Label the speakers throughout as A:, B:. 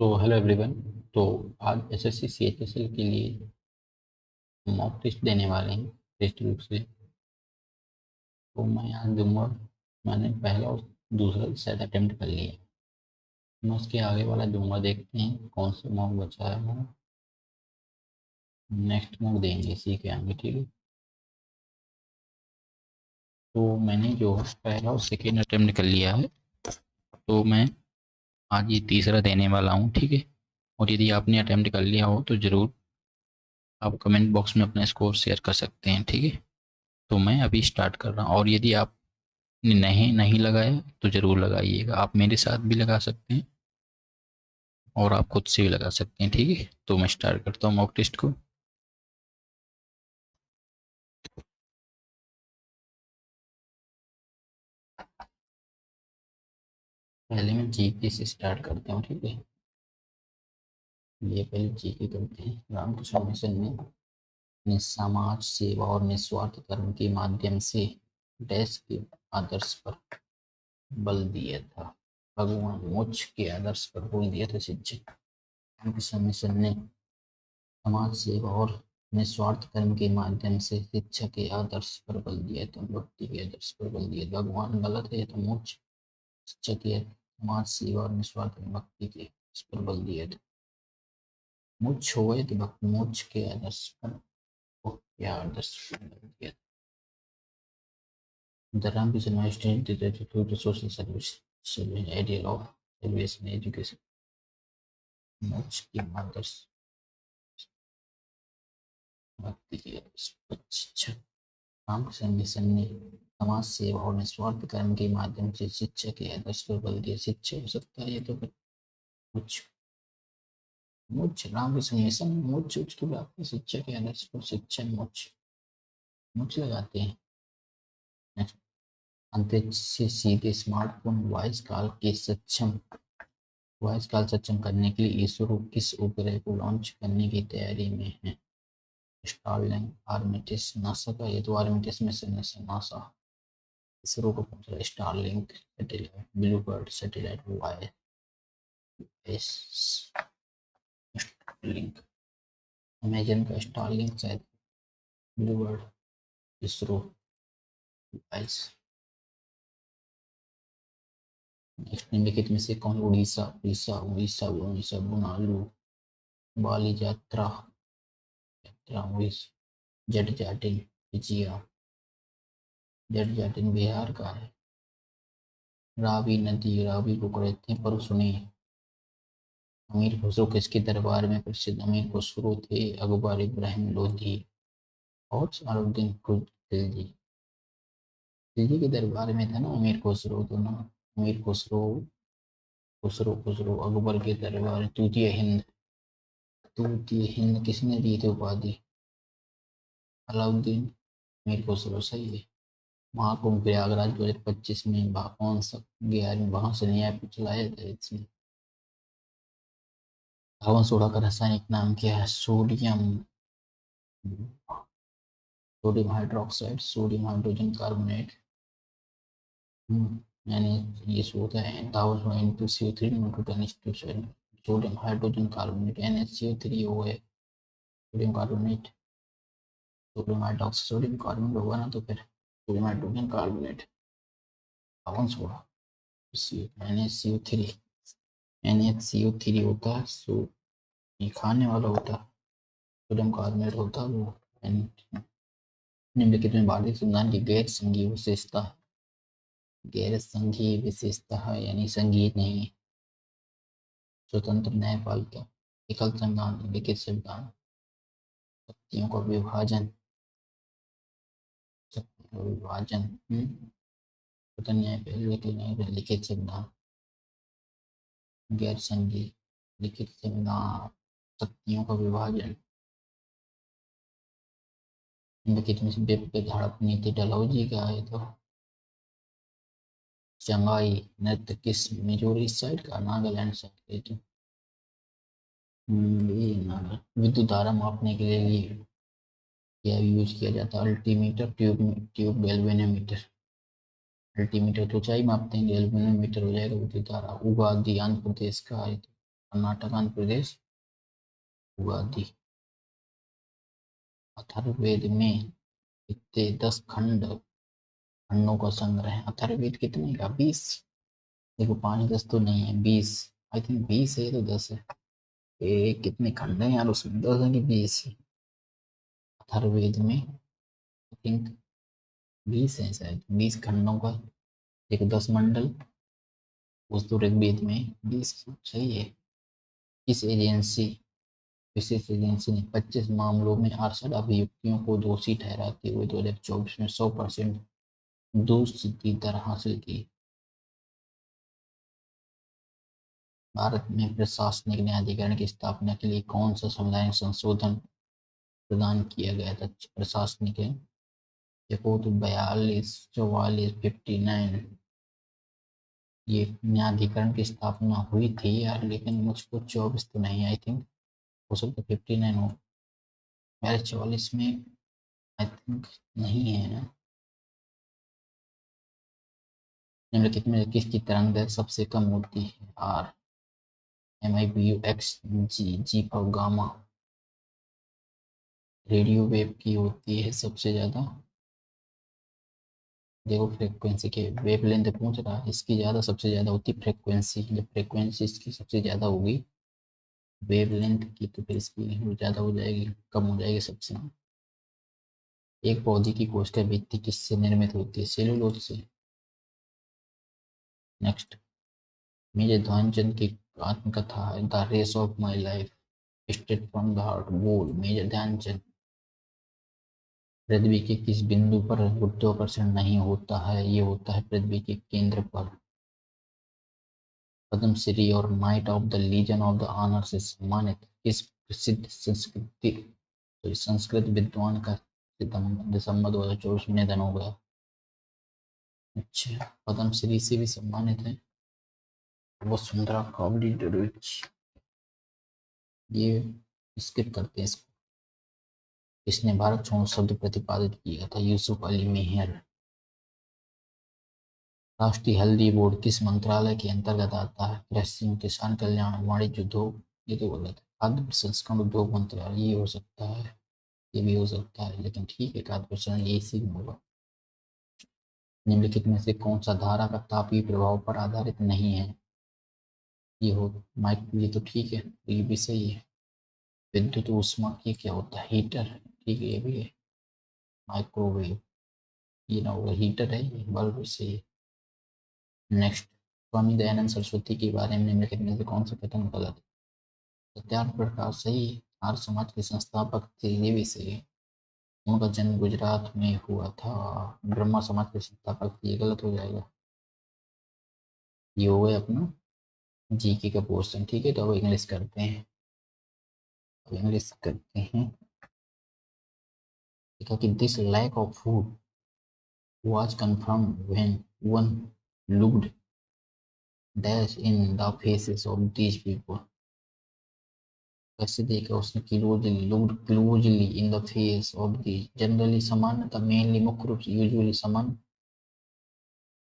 A: तो hello everyone. तो आज एसएससी सीएचएसएल के लिए मॉक टेस्ट देने वाले हैं टेस्ट ग्रुप से। तो मैं आज दूंगा। मैंने पहला और दूसरा शायद अटेम्प्ट कर लिया। मैं उसके आगे वाला दूंगा, देखते हैं कौन सा मॉक बचा है। मैं नेक्स्ट मॉक देंगे इसी के आगे, ठीक है। तो मैंने जो पहला और सेकेंड अटेम्प्ट कर लिया है, तो मैं आज ये तीसरा देने वाला हूँ, ठीक है। और यदि आपने अटेम्प्ट कर लिया हो तो ज़रूर आप कमेंट बॉक्स में अपना स्कोर शेयर कर सकते हैं, ठीक है। तो मैं अभी स्टार्ट कर रहा हूँ, और यदि आप नहीं नहीं लगाया तो ज़रूर लगाइएगा। आप मेरे साथ भी लगा सकते हैं और आप खुद से भी लगा सकते हैं, ठीक है। तो मैं स्टार्ट करता हूँ मॉक टेस्ट को। पहले मैं जीके से स्टार्ट करता हूँ, ठीक है। ये पहले जीके करते हैं। रामकृष्ण मिशन ने समाज सेवा और निस्वार्थ कर्म के माध्यम से देश के आदर्श पर बल दिया था। भगवान मोक्ष के आदर्श पर बोल दिया था शिक्षक। रामकृष्ण मिशन ने समाज सेवा और निस्वार्थ कर्म के माध्यम से शिक्षा के आदर्श पर बल दिया तो भक्ति के आदर्श पर बल दिया। भगवान गलत है तो मोक्ष, शिक्षा के समाज सेवा और निस्वार्थ भक्ति के इस पर बल दिया था। मोक्ष हो गए तो भक्ति मोक्ष के आदर्श पर क्या आदर्श पर बल दिया। The Ramkrishna Mission dedicated to the social service ideal of education education मोक्ष के आदर्श भक्ति के आदर्श पर शिक्षा। रामकृष्ण मिशन ने समाज सेवा और निस्वार्थ कर्म के माध्यम से शिक्षा के आदर्श पर बल दिया। शिक्षा हो सकता है ये तो कुछ मोक्ष। रामकृष्ण मिशन मोक्ष की बात है, शिक्षा के आदर्श पर शिक्षा मोक्ष मोक्ष लगाते हैं। अंतरिक्ष से सीधे स्मार्टफोन वॉइस कॉल सक्षम करने के लिए इसरो किस उपग्रह को लॉन्च करने की तैयारी में है। स्टारलिंक, आर्मिटिस, नासा का। ये तो आर्मिटिस मिशन है नासा। इसरो को पूछ रहा है Starlink satellite, blue bird satellite, Y S Starlink. Amazon का स्टारलिंक शायद, ब्लू बर्ड, इसरो, वाइस। नेक्स्ट निम्नलिखित में से कौन उड़ीसा उड़ीसा उड़ीसा उड़ीसा बुनालू बाली यात्रा यात्रा उड़ीसा जेट जाटिन विजया। जेट जाटिन बिहार का है। रावी नदी, रावी को कहते हैं पर सुने। अमीर खुसरो किसके दरबार में प्रसिद्ध अमीर खुसरो थे? अकबर, इब्राहिम लोधी और अलाउद्दीन खिलजी। खिलजी के दरबार में था ना अमीर खुसरो, तो ना अमीर खुसरो खुसरो खुसरो अकबर के दरबार। तूतीय हिंद किसने दी थी उपाधि? अलाउद्दीन। अमीर खुसरो सही है। महाकुंभ प्रयागराज 2025 में कौन सा 11वीं वहां से नया चलाया था इसमें। हवन सोडा का रासायनिक नाम क्या है? Sodium hydroxide, sodium hydrogen carbonate. यानी ये होता है NaCO3 into 10⁻²। Sodium hydrogen carbonate NaCO3 हो गए। Sodium carbonate, sodium hydroxide, sodium carbonate होगा ना, तो फिर सोडियम हाइड्रोजन कार्बोनेट हवन सोडा। NaCO3 NaCO3 होता है। सो ये खाने वाला होता है। सोडियम कार्बोनेट होता है वो। निम्नलिखित में भारतीय संविधान की गैर संघीय विशेषता। गैर संघीय विशेषता है यानी संघीय नहीं। स्वतंत्र न्यायपालिका, एकल संविधान, लिखित संविधान, शक्तियों का विभाजन, स्वतंत्र न्यायपालिका, लिखित संविधान, गैर संघीय, लिखित संविधान, शक्तियों का विभाजन। निम्नलिखित में से विप्लव धारक नीति डलहौजी का है तो चंगाई नृत्य किस मिजोरी साइड का? नागालैंड साइड का। विद्युत धारा मापने के लिए क्या यूज किया जाता है? Altimeter, tube galvanometer. अल्टीमीटर तो ऊंचाई मापते हैं, गैल्वेनोमीटर हो जाएगा विद्युत धारा। उगादी आंध्र प्रदेश का है। कर्नाटक, आंध्र प्रदेश, उगादी। अथर्ववेद में कितने 10 खंडों का संग्रह है। अथर्ववेद कितने का? 20। देखो 5 10 तो नहीं है, 20। आई थिंक 20 है तो 10 है। कितने खंड है यार उसमें, 10 है कि 20 है? अथर्ववेद में आई थिंक 20 है शायद, 20 खंडों का एक 10 मंडल। उस तो ऋग्वेद में 20 सही है। इस एजेंसी विशेष एजेंसी ने 25 मामलों में 68 अभियुक्तों को दोषी ठहराते हुए 2024 में 100% दोषसिद्धि दर हासिल की। भारत में प्रशासनिक न्यायाधिकरण की स्थापना के लिए कौन सा संवैधानिक संशोधन प्रदान किया गया था? प्रशासनिक है, देखो तो 42 44 59। ये न्यायाधिकरण की स्थापना हुई थी यार, लेकिन मुझको 24 तो नहीं, आई थिंक हो सकता 59 हो। मेरे 44 में आई थिंक नहीं है ना। निम्नलिखित में किसकी तरंग दैर्घ्य सबसे कम होती है? R, MIBU, X, G for gamma. Radio wave की होती है सबसे ज्यादा। देखो फ्रीक्वेंसी के वेवलेंथ पूछ रहा है, इसकी ज़्यादा सबसे ज़्यादा होती है फ्रीक्वेंसी। जब फ्रीक्वेंसी इसकी सबसे ज़्यादा होगी वेवलेंथ की, तो फिर इसकी ज़्यादा हो जाएगी, कम हो जाएगी सबसे। एक पौधे की कोशिका भित्ति किससे निर्मित होती है? सेलुलोज से। नेक्स्ट, मेजर ध्यानचंद की आत्मकथा है the race of my life state from the heart goal. Major Dhyan Chand. पृथ्वी के किस बिंदु पर गुरुत्वाकर्षण नहीं होता है? ये होता है पृथ्वी के केंद्र पर। पद्मश्री और knight of the legion of the honour से सम्मानित किस प्रसिद्ध संस्कृत विद्वान का दिसंबर 2024 में निधन हो गया? अच्छा, पद्मश्री से भी सम्मानित है वो सुंदरा कावलिडोविच। ये स्किप करते हैं इसको। इसने भारत छोड़ो शब्द प्रतिपादित किया था? यूसुफ अली मेहर। राष्ट्रीय हल्दी बोर्ड किस मंत्रालय के अंतर्गत आता है? कृषि, किसान कल्याण, वाणिज्य उद्योग। ये तो गलत है, खाद्य प्रसंस्करण उद्योग मंत्रालय। ये हो सकता है, ये भी हो सकता है, लेकिन ठीक है, खाद्य प्रसंस्करण ये इसी में होगा। निम्नलिखित में से कौन सा धारा का तापीय प्रभाव पर आधारित नहीं है? ये हो माइक, ये तो ठीक है, ये भी सही है। विद्युत ऊष्मा ये क्या होता है? हीटर। ठीक है, ये भी है। माइक्रोवेव ये ना होगा, हीटर है ये, बल्ब भी सही है। नेक्स्ट, स्वामी दयानंद सरस्वती के बारे में निम्नलिखित में से कौन सा कथन गलत है? सत्यार्थ प्रकाश सही है। आर्य समाज के संस्थापक थे, ये भी सही है। उनका जन्म गुजरात में हुआ था। ब्रह्मा समाज के संस्थापक थे, ये गलत हो जाएगा। ये हो गया अपना जीके का पोर्शन। ठीक है, तो अब इंग्लिश करते हैं। अब इंग्लिश करते हैं। देखा कि this lack of food was confirmed when one looked dash in the faces of these people. कैसे देखा उसने? closely looked closely in the face of these, generally सामान्यतः, mainly मुख्य रूप से, usually सामान्य,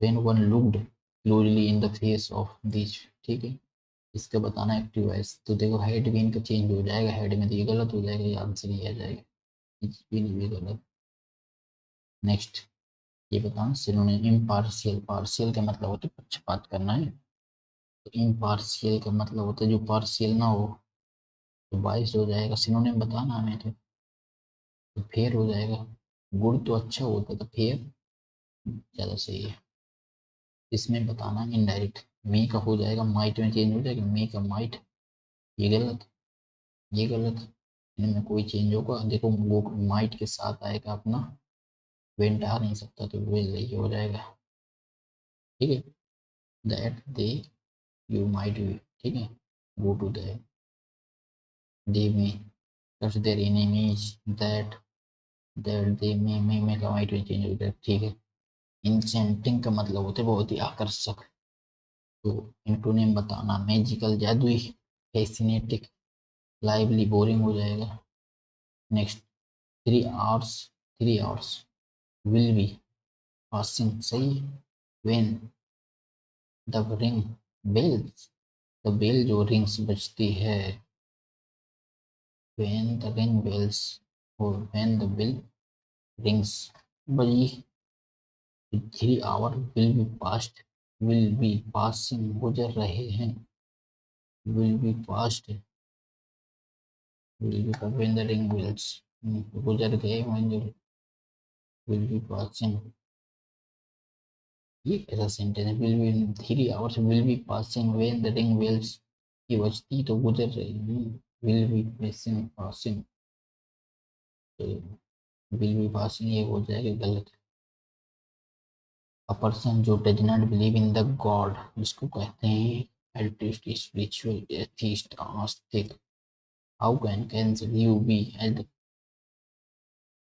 A: when one looked closely in the face of these। ठीक है, इसका बताना एक्टिव वॉइस। तो देखो हेड भी इनका चेंज हो जाएगा, हेड में तो ये गलत हो जाएगा, ये आंसर ही आ जाएगा, भी नहीं भी गलत। नेक्स्ट, ये बताना सिनोनिम। इम्पार्शियल, पार्शियल का मतलब होता है पक्षपात करना है। तो इम्पार्शियल का मतलब होता है जो पार्शियल ना हो। तो 22 हो जाएगा। सिनोनिम बताना हमें, तो फेयर हो जाएगा। गुड़ तो अच्छा होता तो फेयर ज़्यादा सही है। इसमें बताना इनडायरेक्ट। मी का हो जाएगा, माइट में चेंज हो जाएगा, मी का माइट। ये गलत, ये गलत, इनमें कोई चेंज होगा। देखो वो माइट के साथ आएगा अपना, वेंट आ नहीं सकता, तो वो ये हो जाएगा। ठीक है, that they you might be. ठीक है, गो टू दैट दे में touch their enemies, that they may का माइट में चेंज हो जाएगा। ठीक है, इंसेंटिंग का मतलब होता है बहुत ही आकर्षक। तो इंटोनिम बताना मैजिकल, जादुई, फैसिनेटिंग, लाइवली, बोरिंग हो जाएगा। Next, 3 hours, 3 hours will be passing सही। When the ring bells, the bell जो रिंग्स बजती है, when the ring bells or when the bell rings बजी, 3 hour will be past, will be passing गुजर रहे हैं, will be past, will be when the ring bells गुजर गए, when the will be passing, ये कैसा सेंटेंस है, will be 3 hours will be passing when the ring bells, ये बजती तो गुजर रही है, will be passing will be passing ये हो जाएगा गलत। अ पर्सन जो does not believe in the God, जिसको कहते हैं एल्टिस्ट, स्पिरिचुअल, एथीस्ट, आस्तिक। हाउ कैन यू बी एज,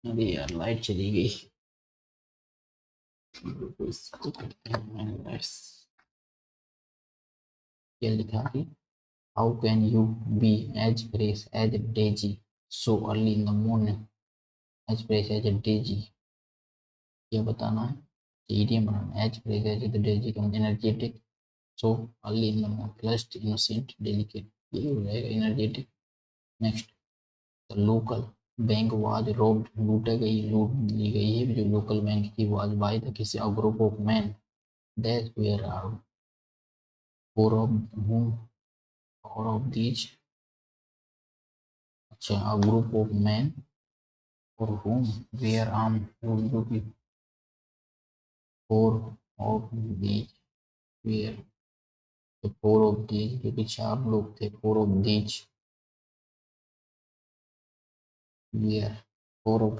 A: अरे यार लाइट चली गई, इसको करते हैं क्या लिखा है, how can you be as fresh as daisy so early in the morning, as fresh as daisy, ये बताना है, इडियम बनाना, as fresh as the daisy का energetic, so early in the morning, flushed, innocent, delicate, ये हो जाएगा energetic. Next, the local bank was robbed, लूटा गई, लूट ली गई है जो लोकल बैंक की, वाज बाय द किसी a group of man, that where are, four of whom, four of these, अच्छा a group of man for whom were arm, जो कि फोर ऑफ दीज वेयर, तो फोर ऑफ दीज जो कि 4 लोग थे, four of these were, four of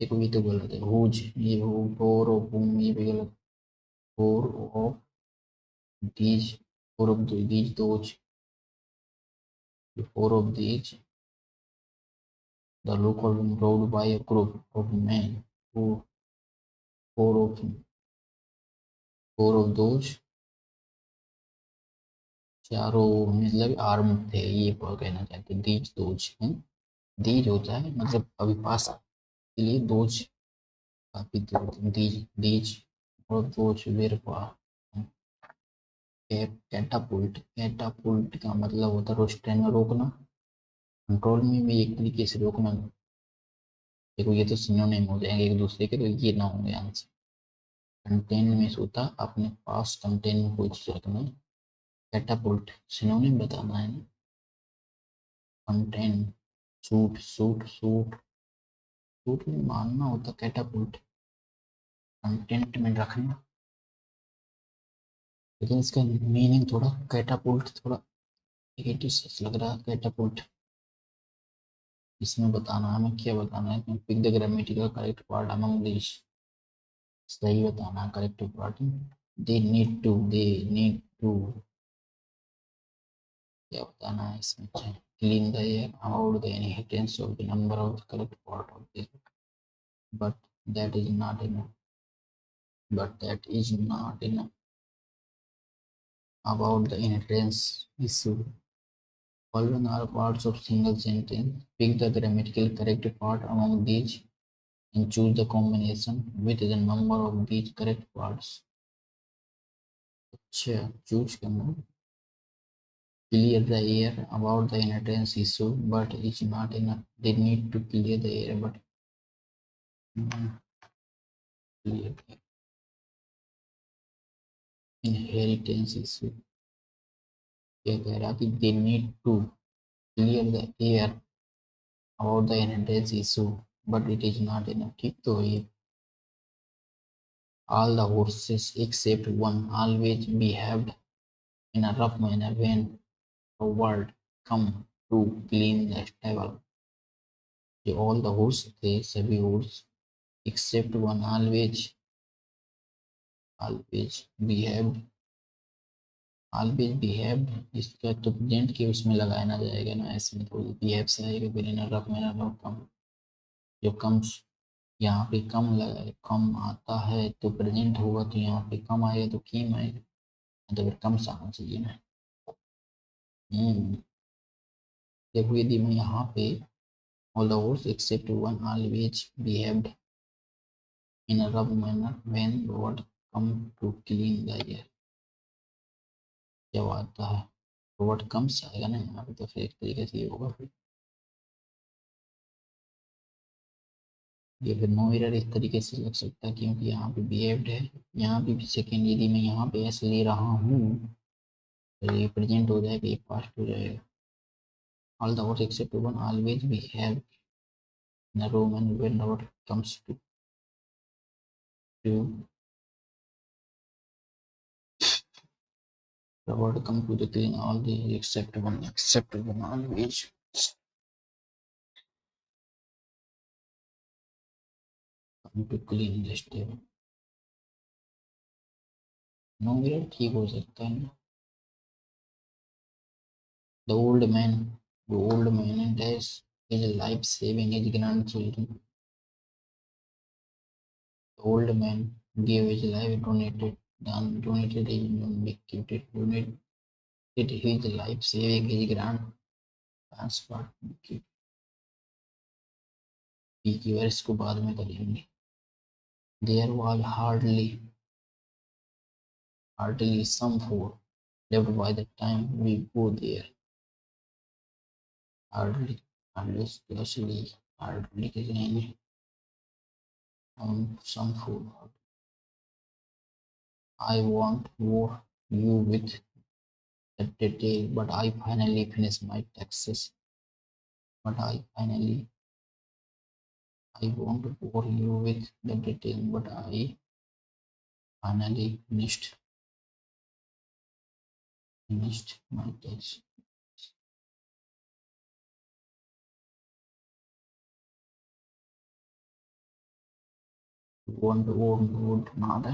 A: देखो ये तो गलत है, हुज ये हो, फोर ऑफ whom ये भी गलत, four of these, four of these those, the four of these, the local room rowed by a group of men who, four of those, चारों मतलब आर्म थे, ये कहना चाहते हैं, दीज दोज है, दीज होता है मतलब अभी पास के लिए, दोज काफी दूर, दीज दीज और दोज वेर कैटापुल्ट, कैटापुल्ट का मतलब होता है रोस्टेन में रोकना, कंट्रोल में भी एक तरीके से रोकना, देखो ये तो सिनोनिम हो जाएंगे एक दूसरे के, तो ये ना होंगे आंसर। कंटेन में होता अपने पास, कंटेन में कोई चीज रखना, कैटापुल्ट सिनोनिम बताना है ना, contain, suit suit suit, suit में मानना होता कैटापुल्ट, कंटेंट में रखना, लेकिन इसका मीनिंग थोड़ा कैटापुल्ट थोड़ा नेगेटिव से लग रहा है, कैटापुल्ट, इसमें बताना हमें क्या बताना है, pick the grammatical correct part among this, सही बताना है correct part, they need to क्या बताना है इसमें, clean the air about the inheritance of the number of the correct part of this, but that is not enough, but that is not enough, about the inheritance issue, following are parts of single sentence, pick the grammatical correct part among these and choose the combination with the number of these correct parts, अच्छा choose करना, clear the air about the inheritance issue but it's not enough, they need to clear the air but clear the inheritance issue, क्या कह रहा कि they need to clear the air about the inheritance issue but it is not enough, ठीक तो ये, all the horses except one always behaved in a rough manner when the word come to clean the stable, ये all the horse थे सभी horse except one always behaved, इसका तो present के उसमें लगाना जाएगा ना, इसमें तो बिहेव से आएगा, फिर इन रफ में रफ कम, जो कम यहाँ पे कम लगा, कम आता है तो प्रेजेंट होगा, तो यहाँ पे कम आएगा तो कीम आएगा, तो फिर कम से आना चाहिए ना। देखो यदि मैं यहाँ पे all the horse except one always behaved in a rough manner when the word come to clean the air, जब आता है रोबोट कम्स आएगा ना यहाँ पे, तो फिर एक तरीके से ये होगा फिर ये फिर नो एरर इस तरीके से लग सकता है, क्योंकि यहाँ पे बिहेव्ड है, यहाँ पे भी सेकेंड यदि मैं यहाँ पे एस ले रहा हूँ तो ये प्रेजेंट हो जाएगा, ये पास्ट हो जाएगा। All the words except one always we have in a room, and when robot comes to robot come to the clean all the except one always come to clean this table। No mirror ठीक हो सकता है ना। The old man and his life saving his grandchildren। The old man gave his life, donated donated his life saving his grandparents part की वर्ष को बाद में करेंगे। There was hardly some food left by the time we go there। hardly especially hardly getting on some food। I want more you with that detail, but I finally finished my taxes। But I want to bore you with the detail, but I finally finished my tax। want ना है।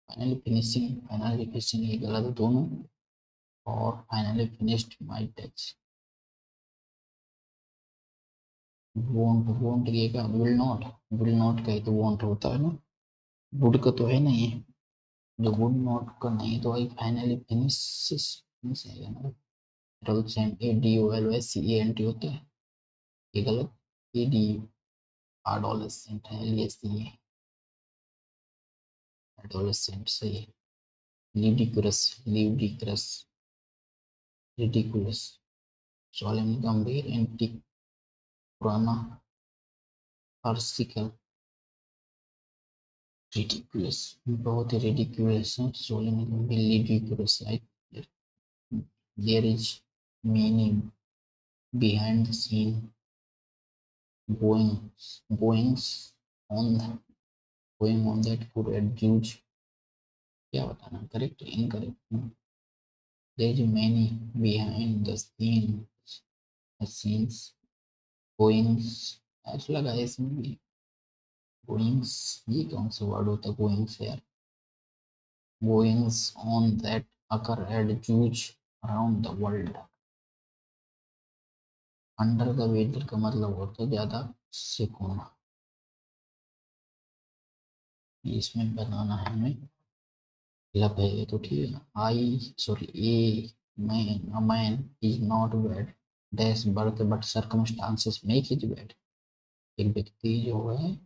A: finally finishing ये गलत है दोनों, और finally finished my tax। won't ये का will not का ही तो want होता है ना, would का तो है नहीं है, जो would not का नहीं तो आई फाइनली फिनिश आएगा ना। डबल सेम ADOLSCENT होता है, ये गलत, AD एडोलेसेंट है, LSC एडोलेसेंट सही है। लिडिक्रस रिडिकुलस सोलेम गंभीर एंटिक पुराना फार्सिकल रिडिकुलस बहुत ही रिडिकुलस है। सोलेम गंभीर ludicrous like there is meaning behind the scene goings on going on that food at zoos. क्या बताना, correct incorrect. There is many behind the scenes goings ऐसा लगा है इसमें भी गोइंग्स, ये कौन सा वर्ड होता है गोइंग्स यार, goings on that occur at Jews around the world। Under the weather का मतलब होता है ज्यादा सिक होना, इसमें बनाना है हमें लब है तो ठीक है ना। A man a man is not bad dash birth but circumstances make his bad. एक व्यक्ति जो है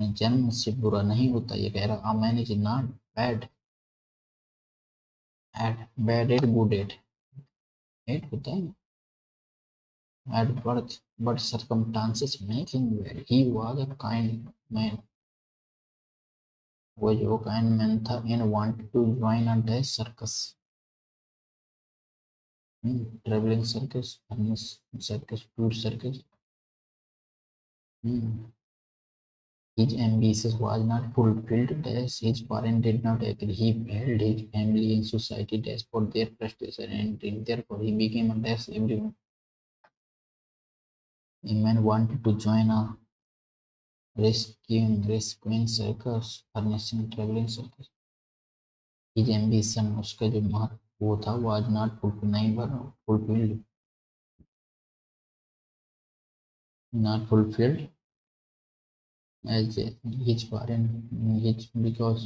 A: जन्म से बुरा नहीं होता, ये कह रहा a man is not bad at bad at good at होता है at birth, but circumstances make him well। He was a kind man, वो जो kind man था and wanted to join a dash circus। traveling circus, circus, tour circus। His ambitions was not fulfilled dash his parents did not agree। He failed his family and society dash for their frustration and therefore he became a dash everyone। A man wanted to join a rescuing circus, furnishing traveling circus। His ambition उसका जो महत्व वो था was not fulfilled, नहीं बना fulfilled, not fulfilled as his parent his because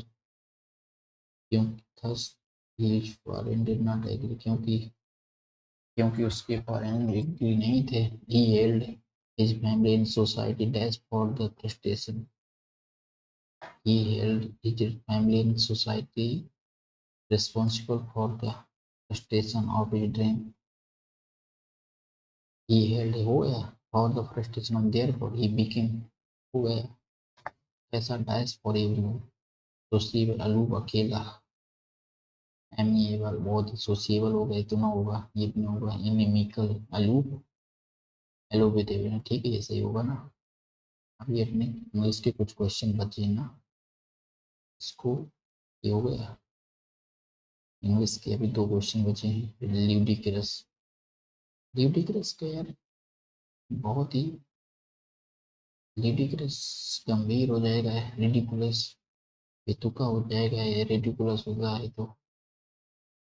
A: क्योंकि thus his parent did not agree, क्योंकि उसके parent agree नहीं थे। He held his family in society dash for the prestation। He held his family in society responsible for the frustration of his dream. He held हो गया for the frustration of therefore he became हो गया ऐसा dies for everyone sociable aloof अकेला amiable बहुत ही sociable होगा इतना होगा ये भी नहीं होगा इनिमिकल अलूप एलोवेटेबल ठीक है ये सही होगा ना। अभी अपने इंग्लिश के कुछ क्वेश्चन बचे ना इसको ये हो गया इंग्लिश के अभी 2 क्वेश्चन बचे हैं ल्यूडिक्रस ल्यूडिक्रस का यार बहुत ही ल्यूडिक्रस गंभीर हो जाएगा रिडिकुलस बेतुका हो जाएगा ये रेडिकुलस होगा है तो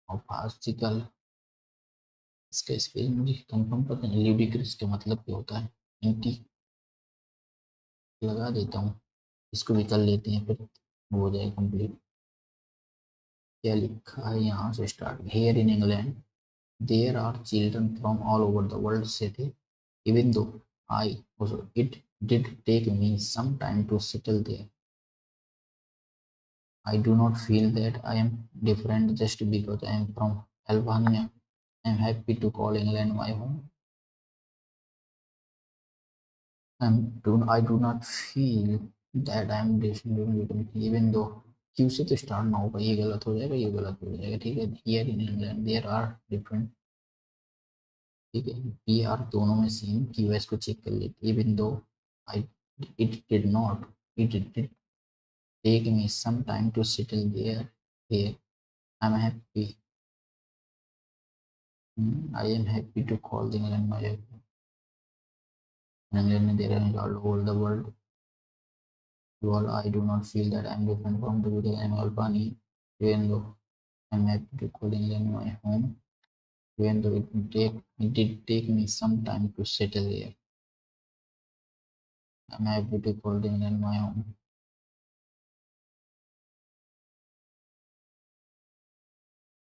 A: और फार्सिकल इसका स्पेलिंग मुझे कंफर्म पता नहीं ल्यूडिक्रस का मतलब क्या होता है इंटी लगा देता हूँ इसको भी कर लेते हैं फिर हो जाए कंप्लीट। क्या लिखा है यहाँ से start here in England there are children from all over the world से थे even though I it did take me some time to settle there I do not feel that I am different just because I am from Albania. I am happy to call England my home. I do not feel that I am different even though Q से तो start ना होगा ये गलत हो जाएगा ये गलत हो जाएगा ठीक है here in England there are different ठीक है पी आर दोनों में सेम क्यू एस को चेक कर लेते even though I it did not it did take me some time to settle there here I am happy I am happy to call the England my home. England there are all over the world. Well, I do not feel that I am different from the because I am Albanian. Even though I am happy to call England my home, even though it did take me some time to settle there. I am happy to call the England my home.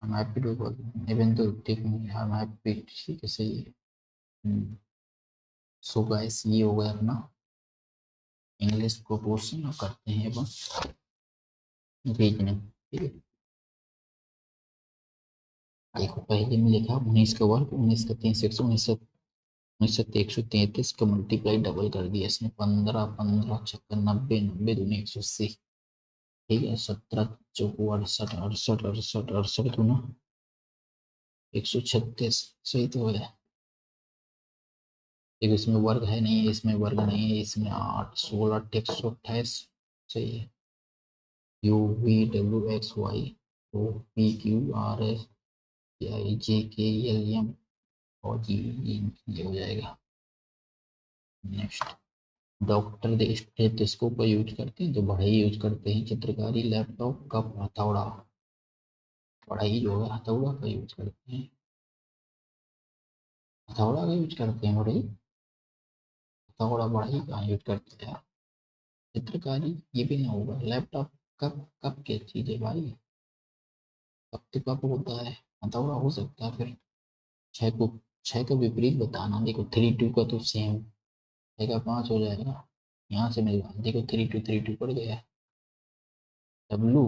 A: I am happy to call even though it take me. I am happy to say. So guys, ये हो गया अपना English को portion करते हैं अब reasoning ठीक है। देखो पहले में लिखा 19 का वर्ग 19 का 3 6 133 का मल्टीप्लाई डबल कर दिया इसने 15 15 छक्का 90 90 दूनी 180 ठीक है 17 चौको 68 68 68 68 दूना 136 सही तो है। देखो इसमें वर्ग है नहीं है इसमें वर्ग नहीं है इसमें 8 16 128 सही है U V W X Y O P Q R S I J K L M और जी ये हो जाएगा। नेक्स्ट डॉक्टर स्टेथोस्कोप का यूज करते हैं तो बढ़ई यूज करते हैं चित्रकारी लैपटॉप कप हथौड़ा बढ़ई जो है हथौड़ा का यूज करते हैं हथौड़ा का यूज करते हैं बढ़ई हथौड़ा बढ़ई का यूज करते हैं चित्रकारी ये भी ना होगा लैपटॉप कप कप क्या चीज़ है भाई कप तो कप होता है हथौड़ा हो सकता है फिर छः को छः का विपरीत बताना देखो 3 2 का तो सेम 6 का 5 हो जाएगा यहाँ से मिल देखो 3 2 पड़ गया डब्लू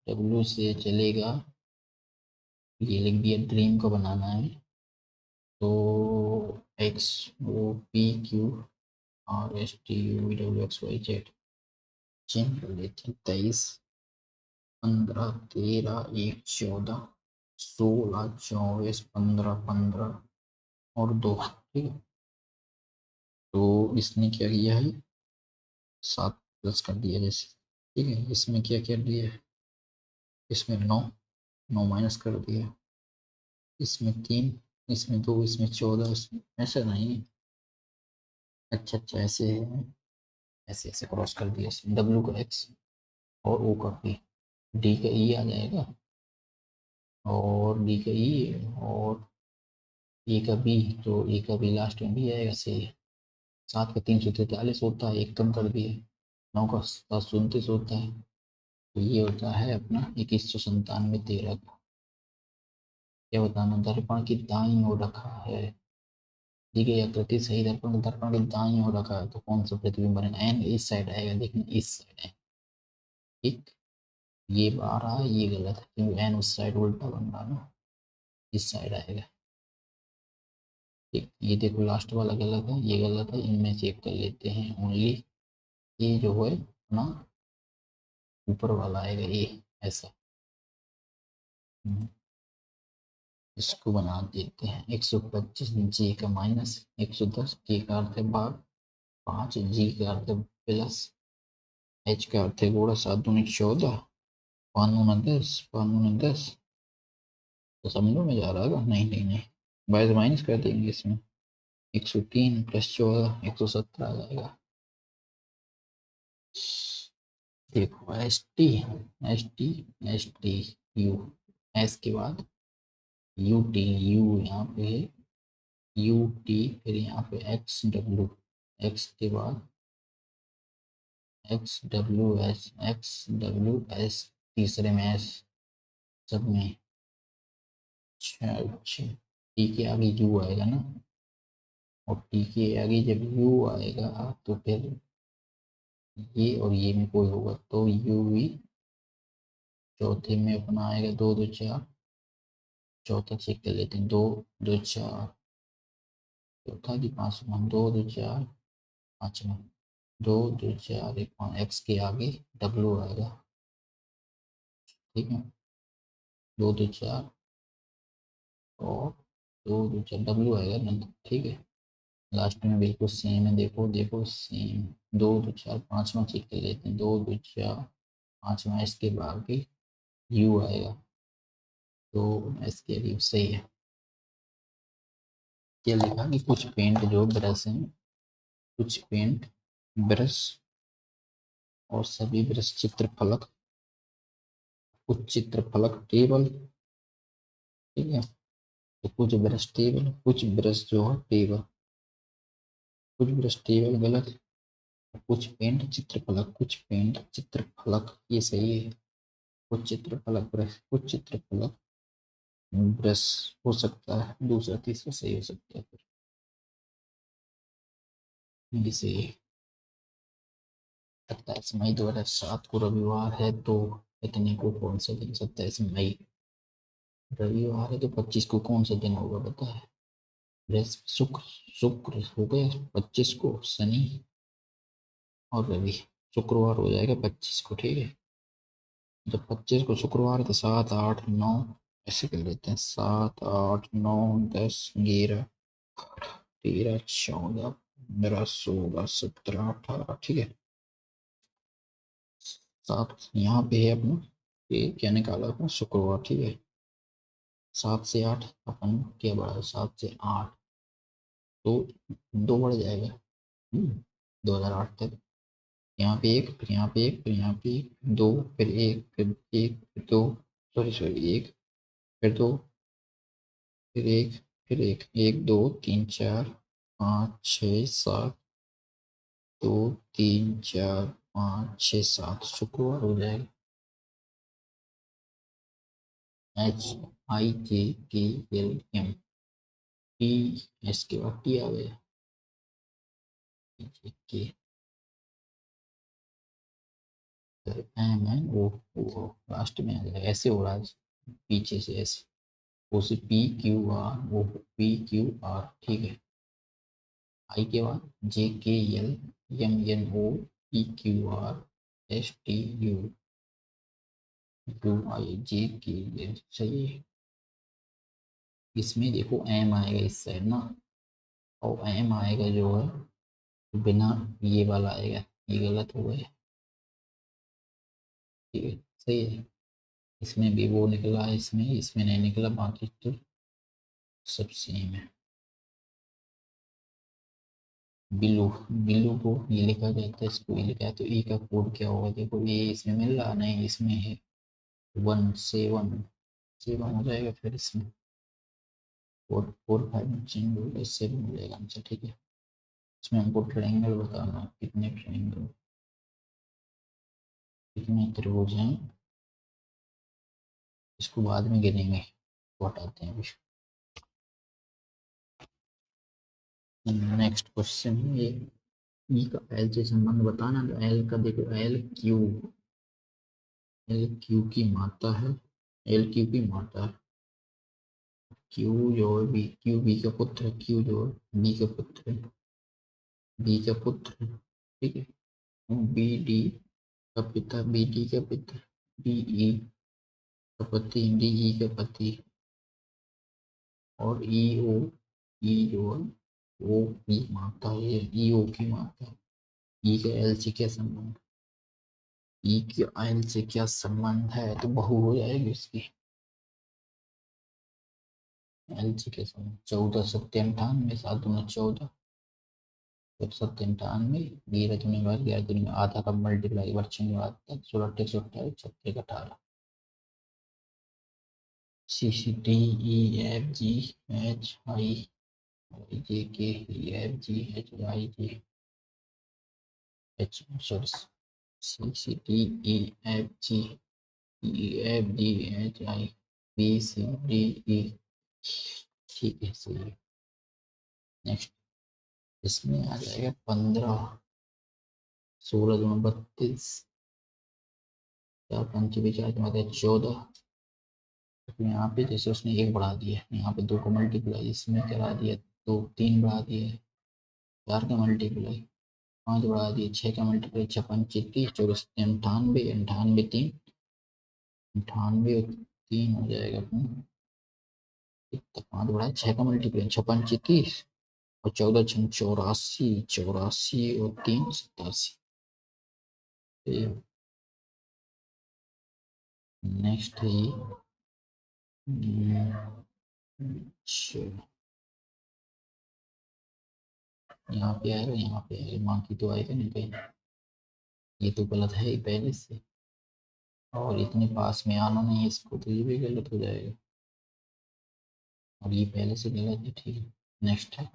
A: डब्लू से चलेगा ये लिख दिया ड्रीम को बनाना है तो X O P Q R S T U V W X Y Z change कर देते हैं 23 15 13 1 14 16 24 15 15 और 2 ठीक है तो इसने क्या किया है 7 प्लस कर दिया जैसे ठीक है इसमें क्या कर दिया है इसमें 9 9 माइनस कर दिया इसमें 3 इसमें 2 इसमें 14 इसमें ऐसा नहीं अच्छा अच्छा ऐसे है ऐसे ऐसे क्रॉस कर दिया डब्ल्यू का एक्स और ओ का पी डी का ई आ जाएगा और डी का ई और ए का बी तो ए का बी लास्ट में भी आएगा सही है 7 का 343 होता है एक कम कर दिए 9 का 729 होता है तो ये होता है अपना 2197 13 का क्या बताना दर्पण की दाईं ओर रखा है ठीक है आकृति सही दर्पण दर्पण की दाईं ओर रखा है तो कौन सा प्रतिबिंब बनेगा एन इस साइड आएगा देखना इस साइड है ठीक ये आ रहा है, ये गलत है क्योंकि एन उस साइड उल्टा बन रहा है ना, इस साइड आएगा। ठीक, ये देखो लास्ट वाला गलत है, ये गलत है, इनमें चेक कर लेते हैं ओनली। ये जो है अपना ऊपर वाला आएगा ये, ऐसा। हम्म, इसको बना देते हैं 125 जी का माइनस 110, जी का अर्थ है भाग 5, जी का अर्थ है प्लस, एच का अर्थ है गुणा, 7 दूनी 14, 5 दूना 10, 5 दूना 10। तो समझो में जा रहा है? नहीं नहीं नहीं, 22 माइनस कर देंगे इसमें, 103 प्लस 14 117 आ जाएगा। देखो S T, S T, S T, you, S के बाद यू टी, यू यहाँ पे है, यू टी, फिर यहाँ पे एक्स डब्ल्यू, एक्स के बाद x W S, x W S, तीसरे में एस, सब में। अच्छा अच्छा, टी के आगे यू आएगा ना, और टी के आगे जब यू आएगा तो फिर ये और ये में कोई होगा तो यू भी, चौथे में अपना आएगा 2 2 4, चौथा चेक कर लेते हैं, 2 2 4, चौथा की 5वां, 2 2 4, 5वां, 2 2 4 1 5, एक्स के आगे डब्ल्यू आएगा। ठीक है, 2 2 4 और 2 2 4 डब्ल्यू आएगा ना, ठीक है। लास्ट में बिल्कुल सेम है, देखो देखो सेम, 2 2 4 5वां चेक कर लेते हैं, 2 2 4 5वां, इसके आगे यू आएगा, तो इसके लिए सही है। क्या लिखा कि कुछ पेंट जो ब्रश हैं, कुछ पेंट ब्रश और सभी ब्रश चित्रफलक, कुछ चित्रफलक टेबल, ठीक है। तो कुछ ब्रश टेबल, कुछ ब्रश जो है टेबल, कुछ ब्रश टेबल गलत, कुछ पेंट चित्रफलक, कुछ पेंट चित्रफलक ये सही है। कुछ चित्रफलक ब्रश, कुछ चित्रफलक ब्रश हो सकता है, दूसरा तीसरा सही हो सकता है, फिर ये सही है। 27 मई 2007 को रविवार है, तो इतने को कौन सा दिन? 27 मई रविवार है, तो 25 को कौन सा दिन होगा पता है? शुक्र, शुक्र हो गया 25 को, शनि और रवि, शुक्रवार हो जाएगा 25 को, ठीक है। जब 25 को शुक्रवार है तो 7 8 9 ऐसे कर लेते हैं, 7 8 9 10 11 13 14 15 16 17 18, ठीक है। 7 यहाँ पे है अपना, ये क्या निकाला अपना शुक्रवार, ठीक है। 7 से 8 अपन क्या बढ़ा, 7 से 8 तो 2 बढ़ जाएगा, 2008 तक। यहाँ पे एक, फिर यहाँ पे एक, फिर यहाँ पे एक, 2, फिर एक, फिर एक, फिर 2, सॉरी सॉरी एक, फिर 2, फिर एक, फिर एक, 1 2 3 4 5 6 7, 2 3 4 5 6 7 शुक्रवार हो जाएगा। HIJKLM, टी, एस के बाद टी आ गया, के एम एन ओ लास्ट में आ जाएगा, ऐसे हो रहा है पीछे से ऐसे, ओ से PQR, ओ PQR, ठीक है। आई के बाद JKL MNO PQR STU, UIJKL, सही है। इसमें देखो एम आएगा इस साइड ना, और एम आएगा जो है बिना, ये वाला आएगा, ये गलत हो गया, ठीक है सही है। इसमें भी वो निकला, इसमें इसमें नहीं निकला, बाकी तो सब सेम है। बिल्लू, बिल्लू को ये लिखा जाता है, इसको ये लिखा है, तो ए का कोड क्या होगा? देखो ए इसमें मिल रहा नहीं, इसमें है 17, 7 हो जाएगा, फिर इसमें 4 4 5 चेंज होगा, इससे भी मिलेगा आंसर, ठीक है। इसमें हमको ट्रायंगल बताना है, कितने ट्रायंगल, कितने त्रिभुज हैं, इसको बाद में गिनेंगे, बताते हैं अभी। नेक्स्ट क्वेश्चन है ये, ई का एल से संबंध बताना, तो एल का देखो एल क्यू, एल क्यू की मात्रा है, एल क्यू की मात्रा है, क्यू जो है बी, क्यू बी का पुत्र है, क्यू जो है बी का पुत्र है, बी का पुत्र है, ठीक है। बी डी का पिता, बी डी का पिता, डी ई का पति, डी ई का पति, और ई ओ, ई जो है ओ की मात्रा है, ई ओ की मात्रा, ई का एल से क्या संबंध, ई के एल से क्या संबंध है, तो बहु हो जाएगी इसकी। एल से क्या संबंध, 14 7 दूना 14, 7 11 दूनी 12, 11 दूनी आधा का मल्टीप्लाई बच्चे के बाद तक 16 1 28 36 18, C C D E F G H I J K E F G H I J H, sorry, C C D E F G E F G H I B C D E, ठीक है सही है। Next, इसमें आ जाएगा 15, 16 दूना 32, 4 5 4 में 14, यहाँ पे जैसे उसने एक बढ़ा दिया, यहाँ पे 2 का मल्टीप्लाई, इसमें करा दिया, 2 3 बढ़ा दिया, 4 का मल्टीप्लाई, 5 बढ़ा दिए, 6 का मल्टीप्लाई, 6 5 30, 24 98, 98 3, 98 3 हो जाएगा अपना, 5 बढ़ा 6 का मल्टीप्लाई, 6 5 30, और 14 6 84, 84 और 3 87। नेक्स्ट है यहाँ पे आएगा, यहाँ पे आएगा, बाकी तो आएगा नहीं कहीं, ये तो गलत है ही पहले से, और इतने पास में आना नहीं है इसको, तो ये भी गलत हो जाएगा, और ये पहले से गलत है, ठीक है। नेक्स्ट है,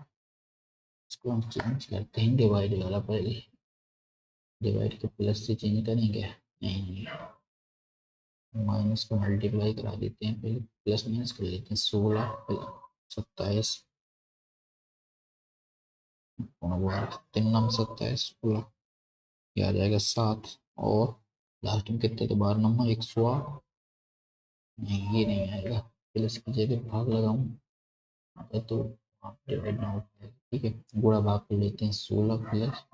A: इसको हम चेंज करते हैं, डिवाइड वाला पहले, डिवाइड को प्लस से चेंज करेंगे, नहीं, माइनस को मल्टीप्लाई करा देते हैं, पहले प्लस माइनस कर लेते हैं, 16 27, 3 नम 27 16, ये आ जाएगा 7, और लास्ट में कितने, तो 12 नंबर 108, नहीं ये नहीं आएगा, प्लस की जगह भाग लगाऊं तो डिवाइड ना हो पाएगा, ठीक है। गुणा भाग कर लेते हैं, 16 प्लस,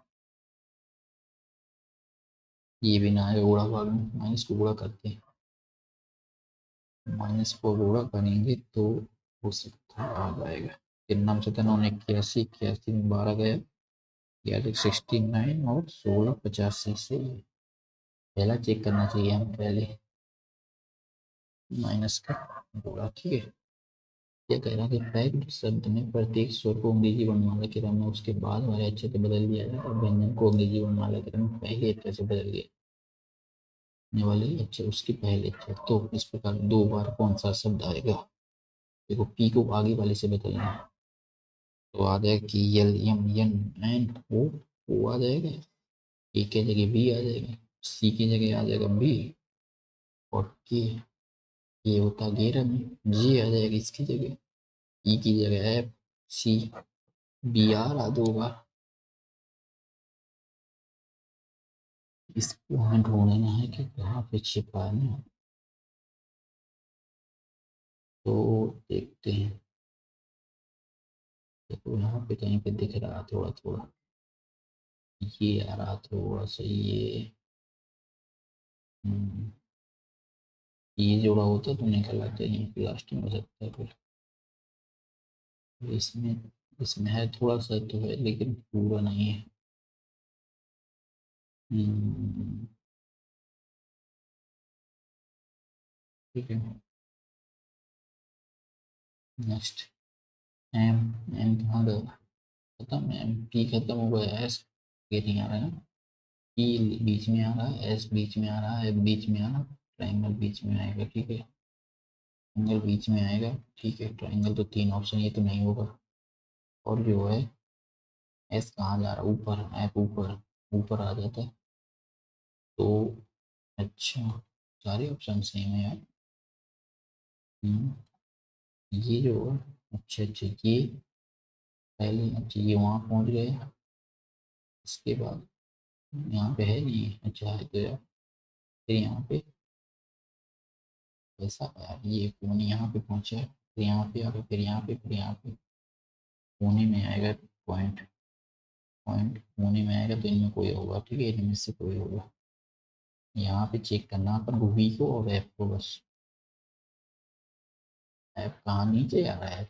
A: ये भी ना आएगा गुणा भाग में, माइनस को गुणा करते हैं, माइनस को गुणा करेंगे तो हो सकता है आ जाएगा, 3 नाम 7 9 81, 81 में 12 गया, 69, और 16 85 से, पहला चेक करना चाहिए हम पहले, माइनस का गुणा, ठीक है। क्या कह रहा है कि पैक्ड शब्द में प्रत्येक स्वर को अंग्रेजी वर्णमाला के क्रम में उसके बाद वाले अक्षर से बदल दिया जाए, और व्यंजन को अंग्रेजी वर्णमाला के क्रम में पहले अक्षर से बदल दिया वाले अक्षर उसके पहले अक्षर, तो इस प्रकार 2 बार कौन सा शब्द आएगा, देखो पी को आगे वाले से बदलना है, तो आ जाएगा कि एल एम एन एंड ओ आ जाएगा, ए की जगह बी आ जाएगा, सी की जगह आ जाएगा बी, और के ये होता घेरा में, जी आ जाएगा इसकी जगह, ई की जगह एफ, सी बी आर आ 2 बार, इसको हमें ढूंढना है कि कहाँ पे छिपा है ना, तो देखते हैं, देखो यहाँ पे कहीं पे दिख रहा है थोड़ा थोड़ा, ये आ रहा थोड़ा सा ये, ये जोड़ा होता तो निकल आते हैं, लास्ट में हो सकता है फिर, इसमें इसमें है थोड़ा सा तो है, लेकिन पूरा नहीं है। ठीक है, नेक्स्ट, एम, एम कहाँ गया, खत्म, एम पी खत्म हो गया, एस ये नहीं आ रहा है, ई बीच में आ रहा है, एस बीच में आ रहा है, बीच में आ रहा है, ट्राइंगल बीच में आएगा, ठीक है, एंगल बीच में आएगा, ठीक है, ट्राइंगल तो 3 ऑप्शन, ये तो नहीं होगा, और जो है एस कहाँ जा रहा है, ऊपर, एफ ऊपर, ऊपर आ जाता है, तो अच्छा, सारे ऑप्शन सेम है यार, हम्म, ये जो है, अच्छा अच्छा ये पहले, अच्छा ये वहाँ पहुँच गए, इसके बाद यहाँ पे है नहीं, अच्छा है तो यार, फिर यहाँ पे ऐसा यार, ये फ़ोन यहाँ पे पहुँचा, फिर यहाँ पे आ गया, फिर यहाँ पे, फिर यहाँ पे। कोने में आएगा पॉइंट, पॉइंट कोने में आएगा तो इनमें कोई होगा, ठीक है, इनमें से कोई होगा। यहाँ पे चेक करना अपन को वी को और ऐप को बस। ऐप कहाँ नीचे आ रहा है?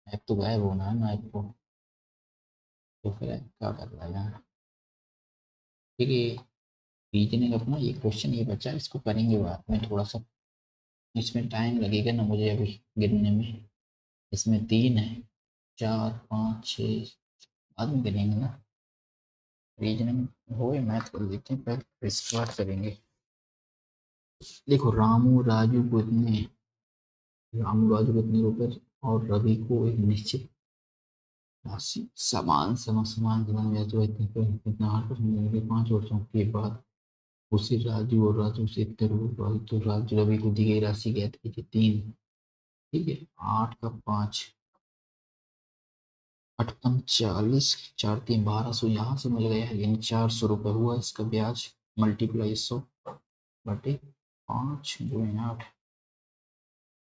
A: ऐप तो गायब होना है ना ऐप को, तो फिर ऐप क्या कर रहा है यार? ठीक है, रीजनिंग अपना ये क्वेश्चन ये बचा, इसको करेंगे बाद में थोड़ा सा, इसमें टाइम लगेगा ना मुझे अभी गिनने में। इसमें 3 है, 4 5 6, बाद में करेंगे ना। रीजनिंग हो या मैथ कर लेते हैं, पहले स्टार्ट करेंगे। देखो, रामू राजू को इतने रुपए और रवि को एक निश्चित राशि समान समान समान समान वैसे इतना 8% मिलेंगे 5 वर्षों के बाद। उसी राजू और राजू से इतने रुपए, तो राजू रवि को दी गई राशि ज्ञात कीजिए 3। ठीक है, 8 का 5, 8×5 = 40, 4×3 = 1200, यहाँ से मिल गया है, यानी 400 रुपये हुआ इसका ब्याज, मल्टीप्लाई 100/5 जो है 8,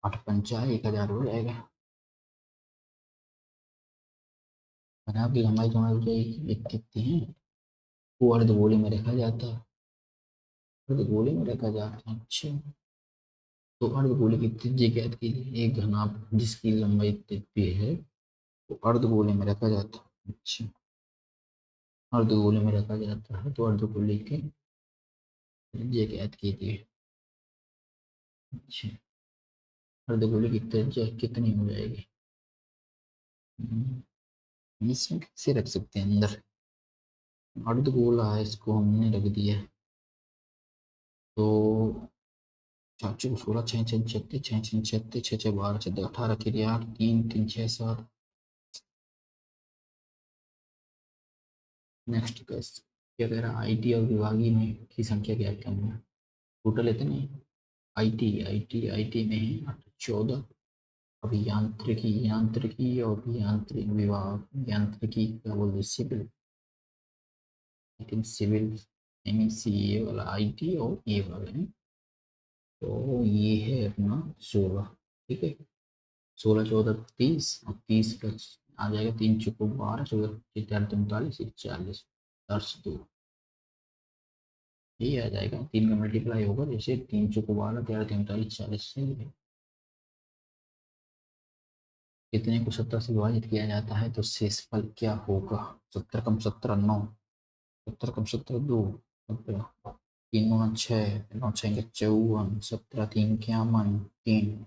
A: 8×5 = 1000 हो जाएगा। बना की लंबाई तो हमारी एक कितनी है, वो अर्धगोले में रखा जाता है, अर्धगोले में रखा जाता है। अच्छा, तो अर्धगोले की त्रिज्या ज्ञात कीजिए, एक घनाभ जिसकी लंबाई इतनी है तो अर्धगोले में रखा जाता है। अच्छा, अर्धगोले में रखा जाता है तो अर्धगोले की त्रिज्या ज्ञात कीजिए। अच्छा, अर्धगोले की त्रिज्या कितनी हो जाएगी? इसमें कैसे रख सकते हैं अंदर? अर्धगोला है, इसको हमने रख दिया, तो 4×4 = 16, 6×6 = 36, 6×6 = 36, 6×6 = 12, 14 18 के लिए 8, 3 3 6 7। नेक्स्ट क्वेश्चन क्या कह रहा है, आईटी और विभागीय में की संख्या क्या करनी है? टोटल इतने, आईटी में है 14, अभियांत्रिकी यांत्रिकी और अभियांत्रिक विभाग, यांत्रिकी क्या बोलते, सिविल, आई थिंक सिविल, एमईसीए वाला आईटी और ये वाला है, तो ये है अपना 16। ठीक है, 16 14 30, और 30 का आ जाएगा 3×4 = 12, 14 4 43 40, 2 ये आ जाएगा, 3 का मल्टीप्लाई होगा, जैसे 3×4 = 12, 13 43 40 से कितने को 17 से विभाजित किया जाता है तो शेषफल क्या होगा? 17×17 9, 17×17 2, 3×9 6, 9×6 = 54, 17×3 = 51, 3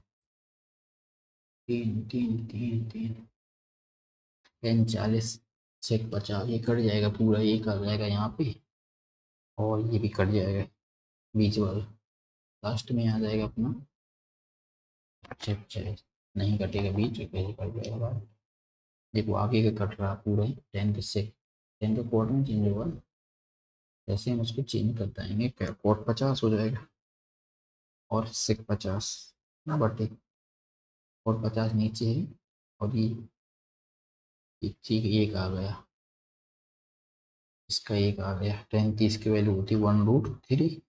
A: 3 3 3 3 10 40 से 50, ये कट जाएगा पूरा, एक आ जाएगा यहाँ पे, और ये भी कट जाएगा बीच वाला, लास्ट में आ जाएगा अपना 6 नहीं कटेगा बीच में, कैसे कट जाएगा? देखो आगे का कट रहा पूरा ही, 10 से 10 का क्वार्टर में चेंज होगा, जैसे हम उसको चेंज कर पाएंगे, क्वार्ट 50 हो जाएगा, और सिक 50 ना बटे, और 50 नीचे है, और ये ठीक एक आ गया, इसका एक आ गया, 10 30 की वैल्यू होती है 1√3,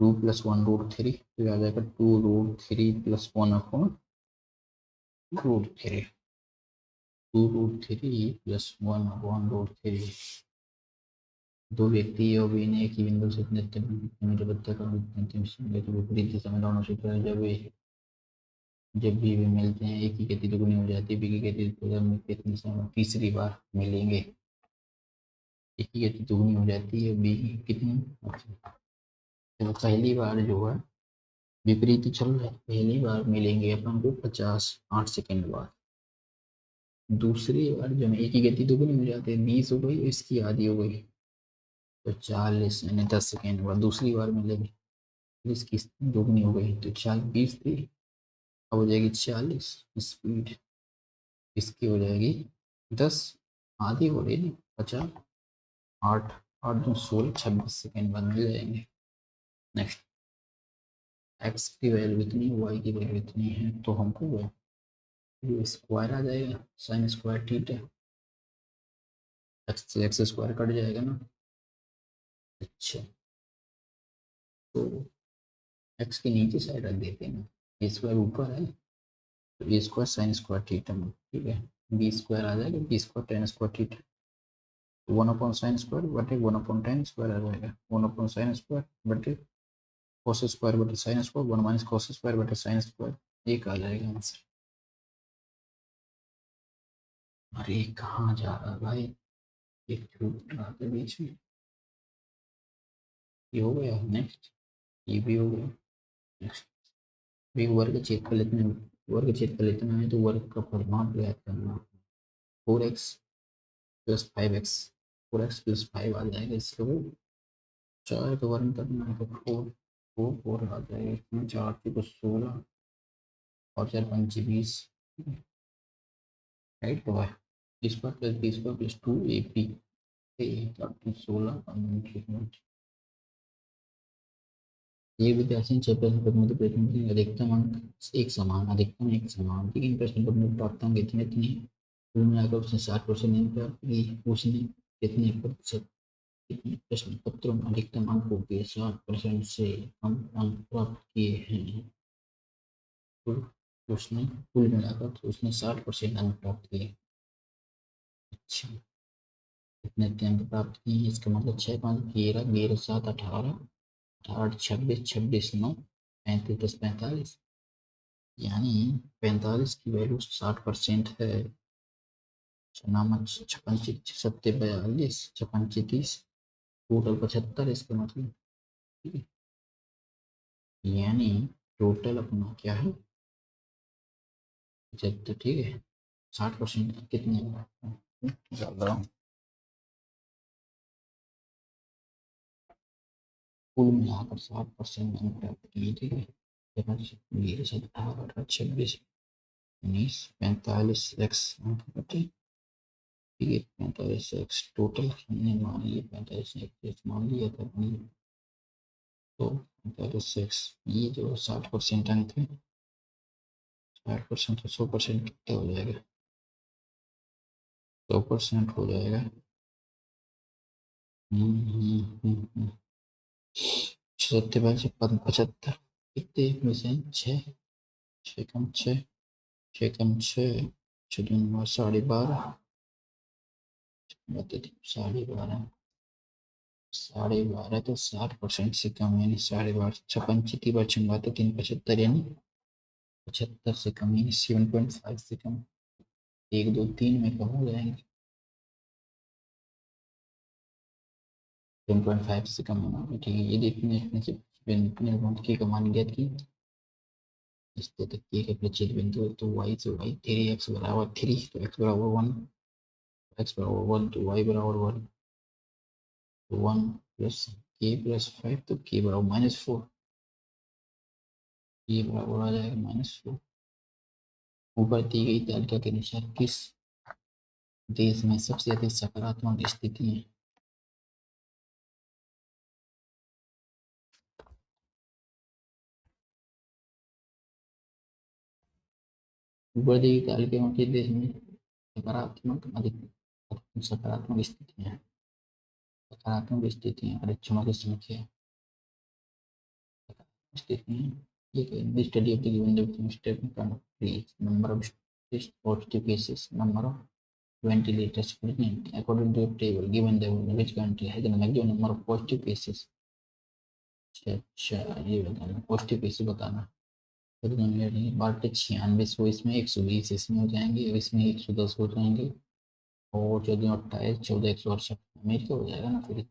A: 2 + 1√3, फिर आ जाएगा 2√3 + 1/√3, 2√3 + 1/√3। दो व्यक्ति और भी ने एक ही बिंदु से निरवता का विपरीत दिशा में दोनों सूत्र, जब भी वे मिलते हैं एक ही गति दुगुनी हो जाती है, बी की गति कितनी दिशा में तीसरी बार मिलेंगे, एक ही गति दुगुनी हो जाती है, बी की कितनी, तो पहली बार जो है विपरीत चल रहा है, पहली बार मिलेंगे अपन को 50 8 सेकंड बाद, दूसरी बार जब एक ही गति दुगुनी हो जाती है 20 हो गई, इसकी आधी हो गई, तो 40 यानी 10 सेकेंड बाद दूसरी बार मिलेगी, इसकी दोगुनी हो गई तो 20 थी, अब हो जाएगी 40, स्पीड इसकी हो जाएगी 10, आधी हो रही 50, 8 8 2 16, 26 सेकेंड बाद मिल जाएंगे। नेक्स्ट, एक्स की वैल्यू इतनी, वाई की वैल्यू इतनी है, तो हमको वो स्क्वायर आ जाएगा, साइन स्क्वायर थीटा, एक्स से एक्स स्क्वायर कट जाएगा ना। अच्छा, तो एक्स के नीचे साइड रख देते हैं ना, ए स्क्वायर ऊपर है तो A square sine square theta, ठीक है, बी स्क्वायर आ जाएगा, B square tan square theta, one upon sine square बटे वन अपॉन टेन स्क्वायर आ जाएगा, वन अपॉन साइन स्क्वायर बटे कोस स्क्वायर बटे sine square, one minus cos square बटे साइन स्क्वायर, एक आ जाएगा आंसर। अरे कहाँ जा रहा है भाई, एक छूट रहा था बीच में, ये हो गया, नेक्स्ट ये भी हो गया, नेक्स्ट भी वर्ग क्षेत्रफल इतने, वर्ग क्षेत्रफल इतना है तो वर्ग का परिमाण ज्ञात करना, 4x plus 5x, 4x plus 5 आ जाएगा, इसके बाद 4 का वर्ग करना है तो 4 4 4 आ जाएगा, इसमें 4 को 16 और 4 पंची 20, राइट, तो है B square plus B square plus 2ab 16 ये विद्यार्थी छह प्रश्न पत्र में प्रश्न में अधिकतम अंक एक समान, अधिकतम एक समान, लेकिन प्रश्न पत्र में प्राप्त अंक इतने इतने, कुल मिलाकर उसने 60% अंक प्राप्त किए, उसने कितने प्रतिशत, कितने प्रश्न पत्रों में अधिकतम अंकों के 60% से कम अंक प्राप्त किए हैं, तो उसने कुल मिलाकर तो उसने 60% अंक प्राप्त किए। अच्छा, कितने अंक प्राप्त किए, इसका मतलब 6 5 13 13 7 18 18 26 26 9 35 10 45, यानी 45 की वैल्यू 60% है, छप्पन सत्ते 42 छप्पन 30 टोटल 75, इसका मतलब, ठीक है, यानी टोटल अपना क्या है 75, ठीक है, 60% कितने ज़्यादा, कुल मिलाकर 60% मैंने प्राप्त किए, ठीक है, 26 पैंतालीस एक्स, ठीक है, 45 एक्स टोटल हमने मान लिया, 45 एक्स मान लिया था अपनी, तो 45 एक्स, ये जो 60% अंक है, 60% तो 100% कितना हो जाएगा, 100% हो जाएगा, सत्तावन से 75 कितने में से, छः, छः कम छः, छः कम छः, छः 12.5, 12.5, 12.5 तो 60% से कम, यानी 12.5, 56 बात 3 75, यानी 75 से कम, यानी 7.5 से कम, 1 2 3 में कम हो जाएंगे, 10.5 से कम होना, ठीक है, ये देखने इतने से बिंदु की का मान ज्ञात की, इससे तक के प्रचलित बिंदु, तो y से y 3x बराबर 3, तो x बराबर 1, x बराबर 1 तो y बराबर 1, तो 1 प्लस k प्लस 5, तो k बराबर -4, ये बराबर आ जाएगा -4। ऊपर दी गई तालिका के अनुसार किस देश में सबसे अधिक सकारात्मक स्थिति है, ऊपर दी गई तालिका में किस देश में सकारात्मक अधिक सकारात्मक स्थितियाँ हैं, सकारात्मक स्थितियाँ परीक्षणों की संख्या, स्थितियाँ, ठीक है, the study of the given development step countries, number of positive cases, number of ventilators present according to the table given the which country has the maximum number of positive cases, अच्छा ये बताना, positive cases बताना, बाटे 96, सौ इसमें 120 इसमें हो जाएंगे, इसमें 110 हो जाएंगे, और 14 28 14 168 अमेरिका हो जाएगा ना फिर।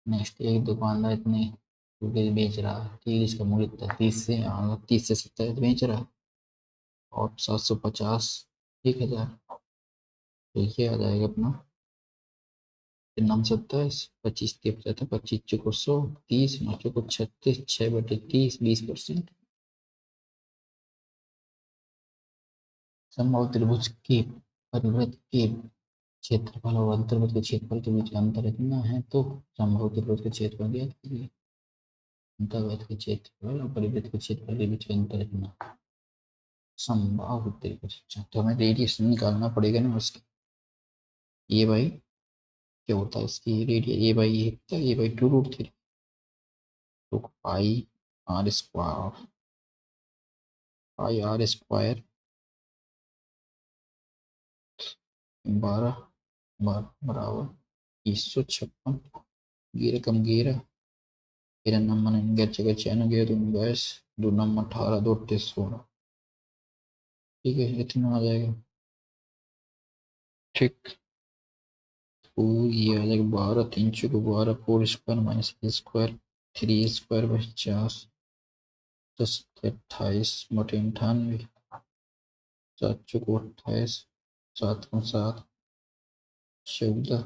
A: नेक्स्ट, एक दुकानदार इतने रुपये बेच रहा है, ठीक है, इसका मूल्य 30 से 70 बेच रहा है, और 750 1000, तो ये आ जाएगा अपना, नाम 27 25 30 25 चौको 100 30 9 चौको 36 6/30 20%। समबाहु त्रिभुज के परिवृत्त के क्षेत्रफल और अंतर्वृत्त के क्षेत्रफल के बीच का अंतर इतना है, तो समबाहु त्रिभुज के क्षेत्रफल ज्ञात कीजिए, अंतर्वृत्त के क्षेत्रफल और परिवृत्त के क्षेत्रफल के बीच का अंतर इतना, समबाहु त्रिभुज, तो हमें रेडियस निकालना पड़ेगा ना उसकी, ए बाई क्या होता है इसकी रेडियस, ए बाई 2 √3, तो pi R square, pi R square 12 बराबर 356 गिर कम गिर फिर नंबर गच गच गया तुम गैस 2 नंबर 18 2 16 ठीक है इतना आ जाएगा। ठीक तो ये आ जाएगा 12 3 चौको 12 4 स्क्वायर माइनस ए स्क्वायर 3 स्क्वायर 50 10 28 बटे 98 7 चौको 28 7 को 7 14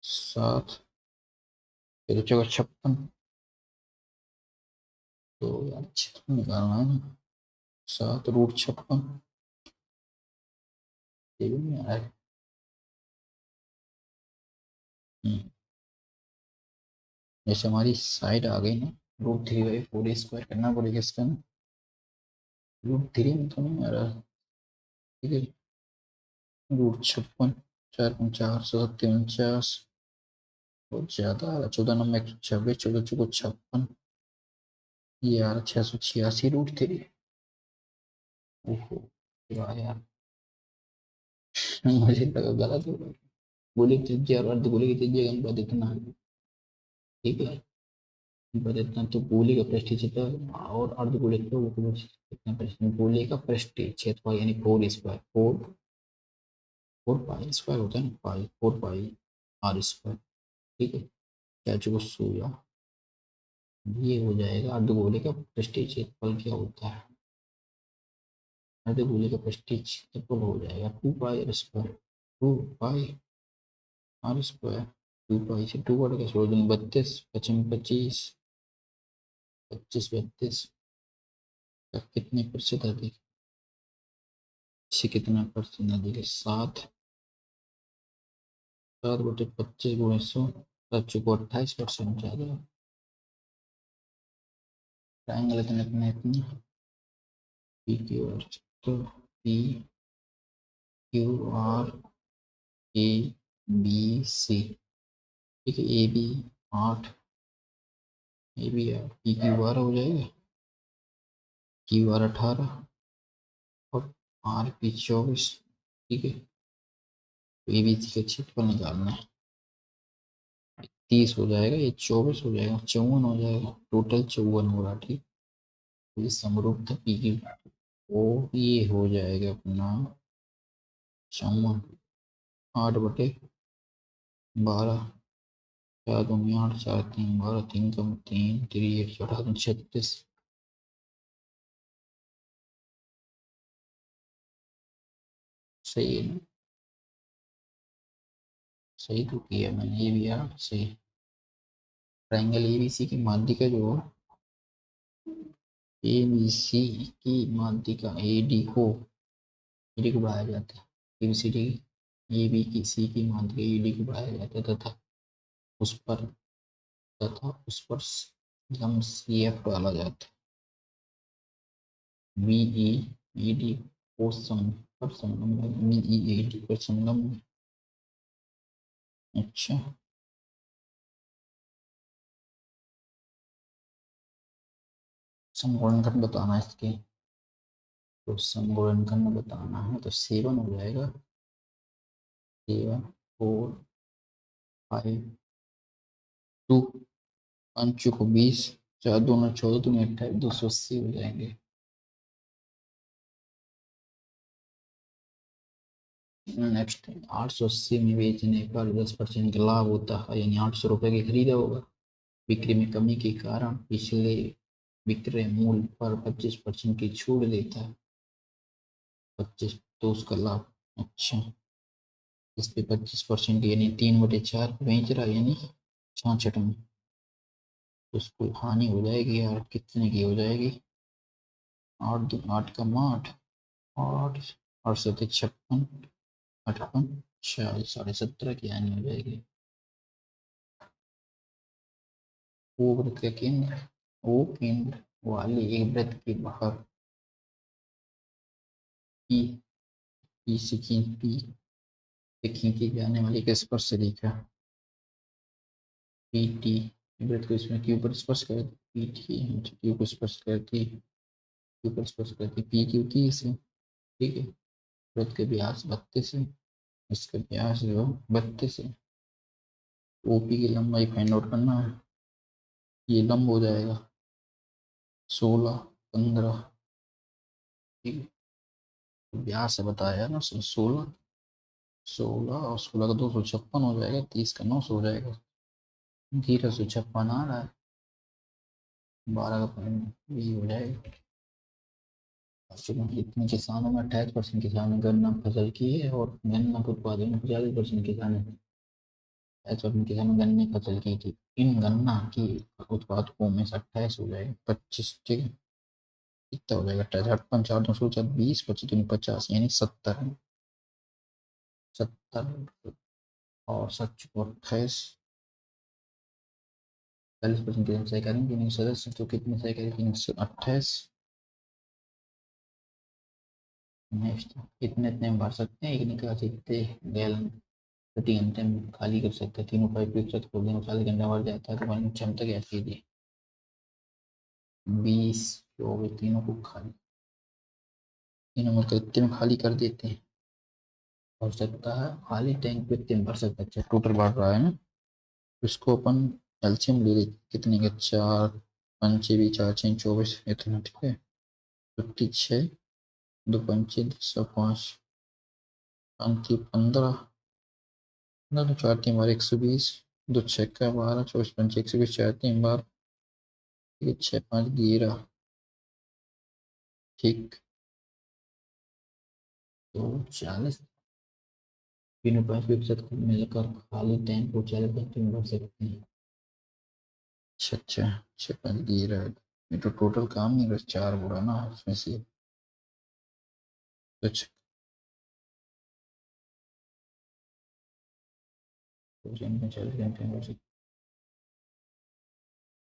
A: 7 फिर चौको 56 तो यार निकालना है ना 7 √56 ये भी नहीं आ रहा है। जैसे हमारी साइड आ गई ना √3/4 स्क्वायर करना पड़ेगा इसका ना √3 में तो नहीं आ रहा। ठीक है √56 4×4 = 49 बहुत ज्यादा आ रहा 14 नंबर 126 14 चौको 56 ये आ रहा 686 √3। ओहो यार मुझे लगा गलत होगा गोली की त्रिज्या और अर्धगोले की त्रिज्या का अनुपात इतना है। ठीक है अनुपात इतना तो गोले का पृष्ठ क्षेत्र और अर्धगोले का कितना पृष्ठ गोले का पृष्ठ क्षेत्र यानी 4 स्क्वायर 4 पाई स्क्वायर होता है ना पाई 4 पाई आर स्क्वायर। ठीक है क्या चुको सोया ये हो जाएगा अर्धगोले का पृष्ठ क्षेत्रफल क्या होता है अर्धगोले का पृष्ठ क्षेत्रफल हो जाएगा 2 pi R square 2 pi R square 2 pi से 2 कट के 16 32 25 25 25 32 का कितने प्रतिशत अधिक से कितना परसेंट अधिक है 7 7/25 × 100 7 चौको 28% ज़्यादा ट्रायंगल इतने पी क्यू आर तो P Q R A B C ठीक है A B 8 A B 8 P Q 12 हो जाएगा क्यू आर 18 और आर पी 24 ठीक है तो ए बी सी का क्षेत्रफल निकालना है 30 हो जाएगा ये 24 हो जाएगा 54 हो जाएगा टोटल 54 हो रहा ठीक तो ये समरूप था पी क्यू ओ ये हो जाएगा अपना 54 8/12 4 दूनी 8 4 3 12 3 कम 3 3 8 18 36 सही है ना सही तो किया मैंने ये भी यार सही ट्रायंगल एबीसी की माध्यिका जो एबीसी की माध्यिका एडी को बढ़ाया जाता है एबीसीडी एबी की सी की माध्यिका एडी को बढ़ाया जाता है तथा उस पर लंब सी एफ डाला जाता है बीई ईडी को पर संलग्न है बीई ईडी पर संलग्न है। अच्छा समगुणनखंड बताना है इसके तो समगुणनखंड बताना है तो 7 हो जाएगा 7 4 5 2 5 को 20 4 2 14 2 28 280 हो जाएंगे। नेक्स्ट 880 में बेचने पर 10% का लाभ होता है यानी 800 रुपये की खरीदा होगा बिक्री में कमी के कारण पिछले विक्रय मूल्य पर 25% की छूट देता है 25 तो उसका लाभ अच्छा इस पे 25% यानी 3/4 बेच रहा है यानी 66 में तो उसको हानि हो जाएगी यार कितने की हो जाएगी 8 2 8 का 8 8 और 7 56 58 17.5 की हानि हो जाएगी। वो वृत्त का केंद्र वो केंद्र वाले एक वृत्त के बाहर पी से खींची जाने वाली एक स्पर्श रेखा पी टी वृत्त को इसमें क्यू पर स्पर्श करती पी की, क्यू को स्पर्श करती, क्यू पर स्पर्श करती पी क्यू की इसे, ठीक है। वृत्त के व्यास 32 है, इसका व्यास जो 32 है। ओपी की लंबाई फाइंड आउट करना है। ये लंब हो जाएगा 16 15, ठीक है। व्यास है बताया ना 16, 16 और 16 का 256 हो जाएगा, 30 का 900 हो जाएगा। 1356 आ रहा है, 12 का पॉइंट यही हो जाएगा। चलो, इतने किसानों में 28% किसानों ने गन्ना फसल की है और गन्ना के उत्पादन में 40% किसानों ने 28% किसानों ने गन्ने फसल की थी। इन गन्ना की उत्पादकों में से 28 हो जाएगा 25, ठीक है। कितना हो जाएगा 28 8 5 4 2 20 25 दूनी 50 यानी 70, 70 और 7 और 28, 40% किसान सहकारी की सदस्य तो कितने सहकारी की 28। नेक्स्ट, इतने इतने में भर सकते हैं, एक निकासी इतने गैलन प्रति घंटे में खाली कर सकते हैं। तीनों पाइप एक साथ खोल दें, 40 घंटा भर जाता है तो पानी की क्षमता क्या कीजिए 20 24, तीनों को खाली, तीनों मिलकर इतने में खाली कर देते हैं। हो सकता है खाली टैंक पे इतने में भर सकता है। अच्छा, टोटल बढ़ रहा है ना, इसको अपन एलसीएम ले लेते कितने का 4 पंचे भी 4 6 24 इतना, ठीक है। 56 दो पंचे 10 5 पैंतीस 15, दो 4 3 बार 120, दो छक्का 12 24 पंचे 120 4 3 बार, 6 5 11, ठीक। तो 40 तीनों पैसे एक साथ मिलकर खाली टैंक को 40 घंटे में भर सकते हैं। अच्छा अच्छा, 6 5 11, ये तो टोटल काम नहीं, बस 4 बुरा ना उसमें से। अच्छा, तो 40 घंटे में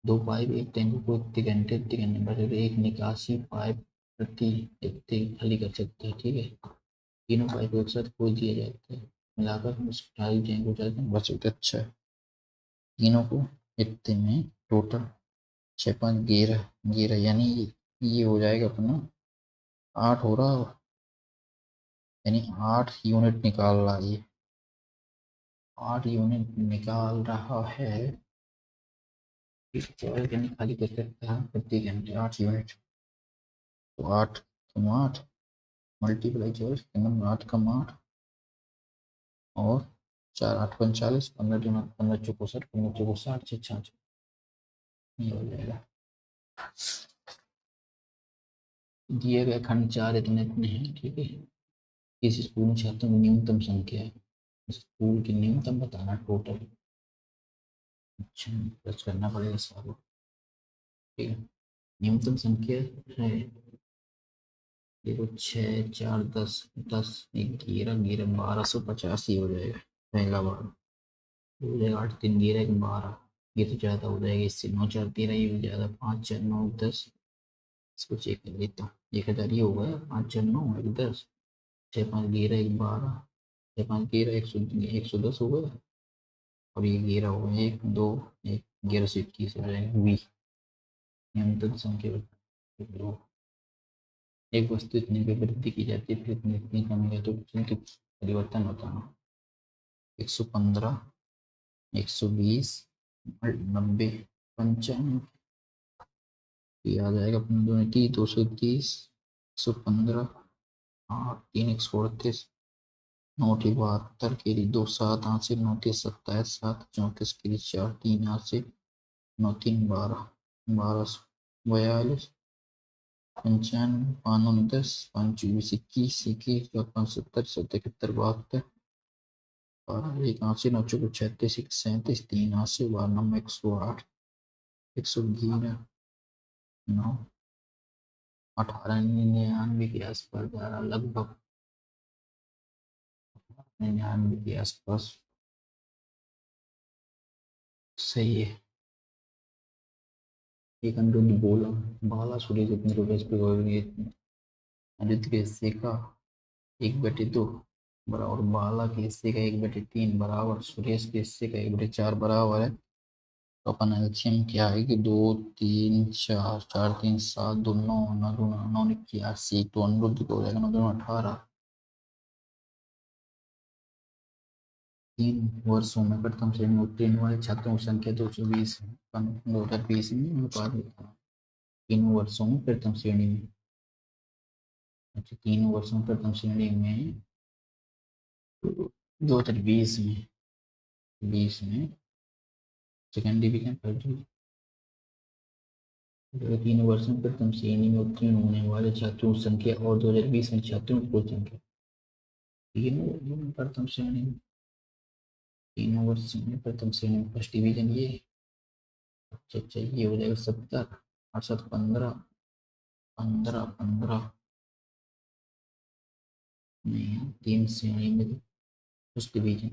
A: दो पाइप एक टैंक को इतने घंटे में एक निकासी पाइप प्रति इतने खाली कर सकते हैं, ठीक है। तीनों पाइप एक साथ खोल दिए जाते हैं, मिलाकर उस खाली टैंक को 40 घंटे भर सकते हैं। अच्छा, तीनों को इतने में टोटल 6 5 11 11 यानी ये हो जाएगा अपना 8 हो रहा, यानी 8 यूनिट निकाल रहा है ये, 8 यूनिट निकाल रहा है। इस 24 घंटे खाली कर सकता है प्रति घंटे 8 यूनिट। तो 8 तुम 8 मल्टीप्लाई 24 8 कम 8 और 4 8 45 15 दूना 15 चौको 60 15 चौको 60 6 66, ये हो जाएगा। दिए गए खंड 4 इतने इतने हैं, ठीक है। इस स्कूल में छात्रों की न्यूनतम संख्या है, स्कूल की न्यूनतम बताना टोटल। अच्छा, प्लस करना पड़ेगा सारा, ठीक है। न्यूनतम संख्या है, देखो 6 4 10 10 11 11 1250 हो जाएगा पहला बार। हो जाएगा 8 3 11 12, ये तो ज़्यादा हो जाएगा इससे। 9 4 13, ये भी ज़्यादा, 5 4 9 10, इसको चेक कर लेता हूँ। 1000 ये हो गया, 5 4 9 1 10, 6 5 11 1 12, 6 5 11 110 हो गया, और ये 11 हो गया 1 2 1 11 से 21 हो जाएगा। वी न्यूनतम संख्या दो, एक वस्तु इतने पे वृद्धि की जाती है फिर इतनी इतनी कमी है तो उनके परिवर्तन होता है 115 120 90 95, ये आ जाएगा अपने दोनों की 230 115 8 3 138 9 72 के लिए 2 7 8 से 9 3 27 7 34 के लिए 4 3 8 से 9 3 12 12 42 55 5 10 5 24 21 21 54 70 70 71 72 12 1 8 से 9 चौको 36 1 37 3 8 से 92 108 111 9 18 99 के आसपास जा रहा, लगभग 99 के आसपास सही है। एक अंदरूनी बोला बाला सूर्य जितने रुपए इस पे आदित्य के हिस्से का 1/2 बराबर बाला के हिस्से का 1/3 बराबर सूर्य के हिस्से का 1/4 बराबर है तो अपन एलसीएम क्या है कि 2 3 4, 4 3 7, 2 9 9 81, तो अनुरुद्ध हो जाएगा 9 18। 3 वर्षों में प्रथम श्रेणी में उत्तीर्ण हुए छात्रों की संख्या 220 है। 2020 में अनुपात बताना। 3 वर्षों में प्रथम श्रेणी में, अच्छा 3 वर्षों में प्रथम श्रेणी में 2020 में सेकेंड डिवीजन, फर्स्ट डिवीजन। 3 वर्षों में प्रथम श्रेणी में उत्तीर्ण होने वाले छात्रों की संख्या और 2020 में छात्रों की कुल संख्या। प्रथम श्रेणी में 3 वर्षों में प्रथम श्रेणी में फर्स्ट डिवीजन ये। अच्छा ये हो जाएगा 70 68 15 15 15 नहीं, 3 श्रेणी में फर्स्ट डिवीजन।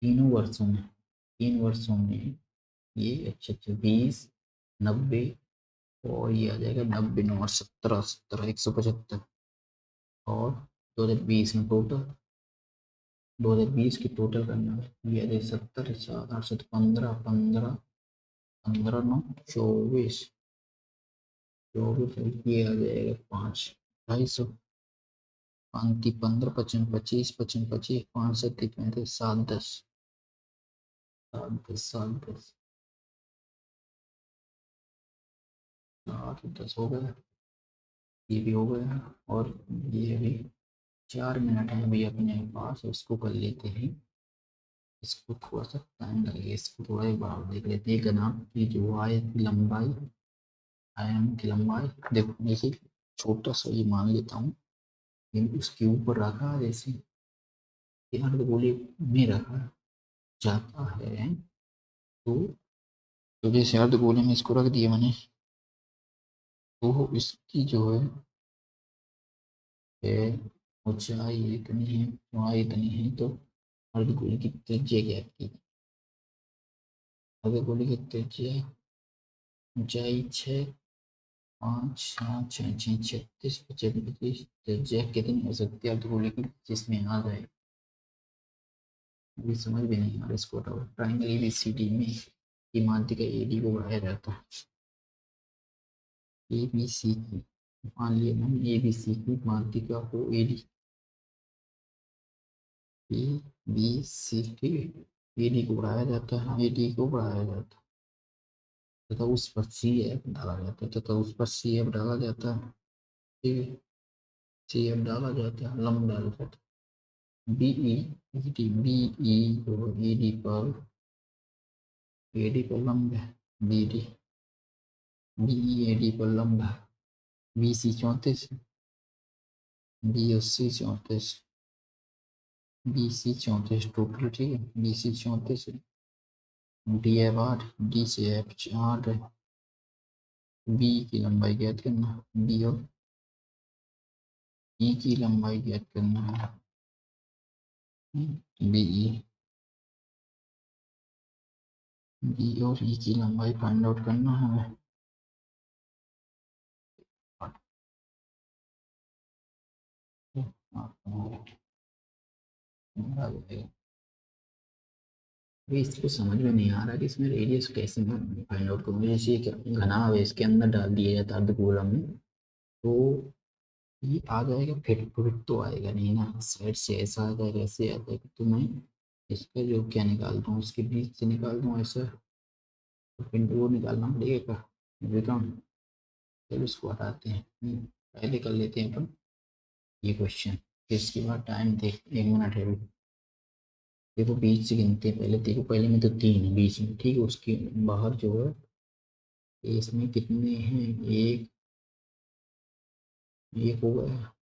A: 3 वर्षों में ये अच्छा 20 90 और ये आ जाएगा 90 9 17 17 175 और 2020 में टोटल 2020 की टोटल करना है। ये आ जाएगा 70 7 8 15 15 15 9 24 24 ये आ जाएगा 5 250 35 15 55 25 55 25 5 7 35 7 10 7 10 7 10 8 10 हो गया, ये भी हो गया और ये भी 4 मिनट है अभी अपने पास, इसको कर लेते हैं। इसको थोड़ा सा टाइम लगेगा, इसको थोड़ा एक बार देख लेते हैं। घनाभ की जो आयत की लंबाई, आयाम की लंबाई देखो, देखिए छोटा सा ये मान लेता हूँ, उसके ऊपर रखा है जैसे अर्धगोले में रखा जाता है, तो जैसे अर्धगोले में इसको रख दिया मैंने, तो इसकी जो है ऊंचाई इतनी है, चौड़ाई इतनी है, तो अर्धगोले की त्रिज्या ज्ञात की। अर्धगोले की त्रिज्या ऊंचाई 6 5 7 6 6 36 25 त्रिज्या कितनी हो सकती है अर्धगोले की, जिसमें आ जाए। अभी समझ भी नहीं आ रहा इसको, ट्राइंगल एबीसीडी में की माध्यिका एडी को बढ़ाया जाता है। एबीसी की, मान लिया मैंने एबीसी की माध्यिका को एडी, ए बी सी की एडी को बढ़ाया जाता है, एडी को बढ़ाया जाता है तथा उस पर सी एफ डाला जाता है, तथा उस पर सी एफ डाला जाता है। ठीक है, सी एफ डाला जाता है, लंब डाला जाता है। बीई डी बीई को एडी पर लंब है, बीडी बीई एडी पर लंब है। BC 34, BSc 34, BC 34 total. ठीक है, बीसी 34 डी एफ 8, डी से एफ 8 है। बी की लंबाई ज्ञात करना, बी और ई की लंबाई ज्ञात करना है, बीई बी और ई की लंबाई फाइंड आउट करना है। इसको समझ में नहीं आ रहा कि इसमें रेडियस कैसे फाइंड आउट करूँ। जैसे ये घना है, इसके अंदर डाल दिया जाता है अर्धगोलम में, तो ये आ जाएगा, फिट फिट तो आएगा नहीं ना, साइड से ऐसा आ जाएगा, ऐसे आ जाएगा। तो मैं इसका जो क्या निकाल दूँ, उसके बीच से निकाल दूँ ऐसा, तो पिंटू को निकालना पड़ेगा विक्रम। चलो इसको हटाते हैं, पहले कर लेते हैं अपन ये क्वेश्चन, फिर इसके बाद टाइम देख 1 मिनट है अभी। देखो बीच से गिनते हैं पहले, देखो पहले में तो 3 है बीच में, ठीक है, उसके बाहर जो है इसमें कितने हैं, एक एक हो गया,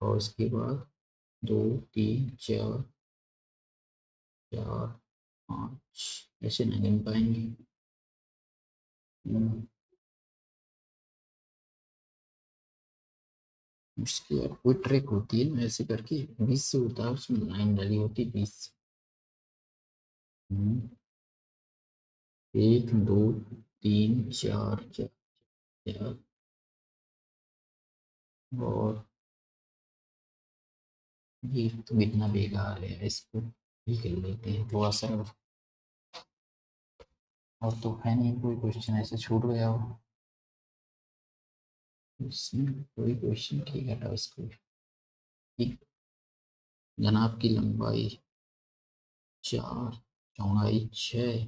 A: और उसके बाद 2 3 4 4 5 ऐसे नहीं गिन पाएंगे। उसकी यार कोई ट्रिक होती है ना, ऐसे करके 20 से होता है, उसमें लाइन डाली होती है 20 से। 1 2 3 4 4 और ये तो कितना बेकार है, इसको भी कर लेते हैं थोड़ा सा। और तो है नहीं कोई क्वेश्चन ऐसे छूट गया हो इसमें कोई क्वेश्चन, ठीक है तो इसको ठीक। जनाब की लंबाई 4, चौड़ाई 6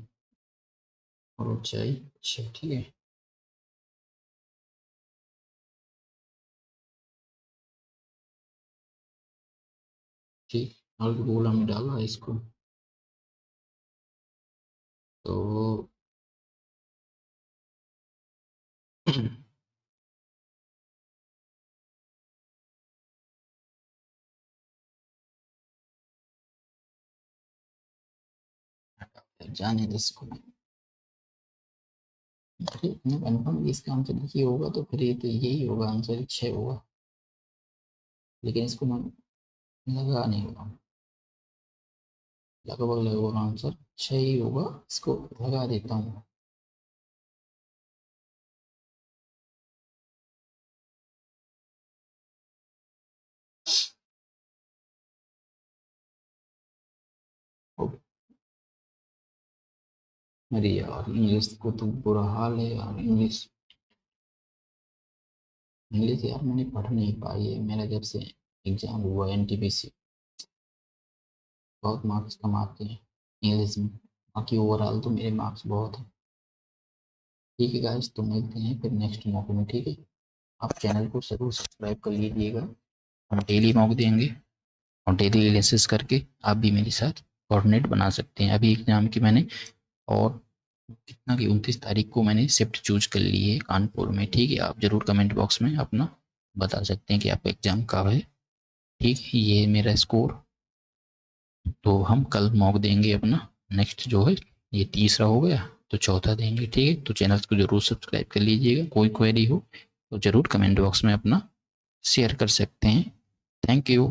A: और ऊंचाई 6, ठीक है। ठीक, और गोला में डाला इसको तो जाने दो इसको। अरे इतना कन्फर्म इसका आंसर देखिए होगा तो फिर ये तो यही होगा, आंसर 6 होगा, लेकिन इसको मैं लगा नहीं रहा हूँ। लगभग लगभग आंसर 6 ही होगा, इसको लगा देता हूँ। अरे यार इंग्लिश को तो बुरा हाल है यार, इंग्लिश इंग्लिश यार मैंने पढ़ नहीं पाई है, मेरा जब से एग्जाम हुआ एनटीपीसी बहुत मार्क्स कम आते हैं इंग्लिश में, बाकी ओवरऑल तो मेरे मार्क्स बहुत हैं। ठीक है गाइस, तो मिलते हैं फिर नेक्स्ट मॉक में, ठीक है। आप चैनल को जरूर सब्सक्राइब कर लीजिएगा, हम डेली मॉक देंगे और डेली एनालिसिस करके आप भी मेरे साथ कोऑर्डिनेट बना सकते हैं। अभी एग्जाम की मैंने और कितना की 29 तारीख को मैंने शिफ्ट चूज कर ली है कानपुर में, ठीक है। आप जरूर कमेंट बॉक्स में अपना बता सकते हैं कि आपका एग्जाम कब है, ठीक है। ये मेरा स्कोर, तो हम कल मॉक देंगे अपना नेक्स्ट जो है, ये तीसरा हो गया तो चौथा देंगे, ठीक है। तो चैनल को जरूर सब्सक्राइब कर लीजिएगा, कोई क्वेरी हो तो जरूर कमेंट बॉक्स में अपना शेयर कर सकते हैं। Thank you.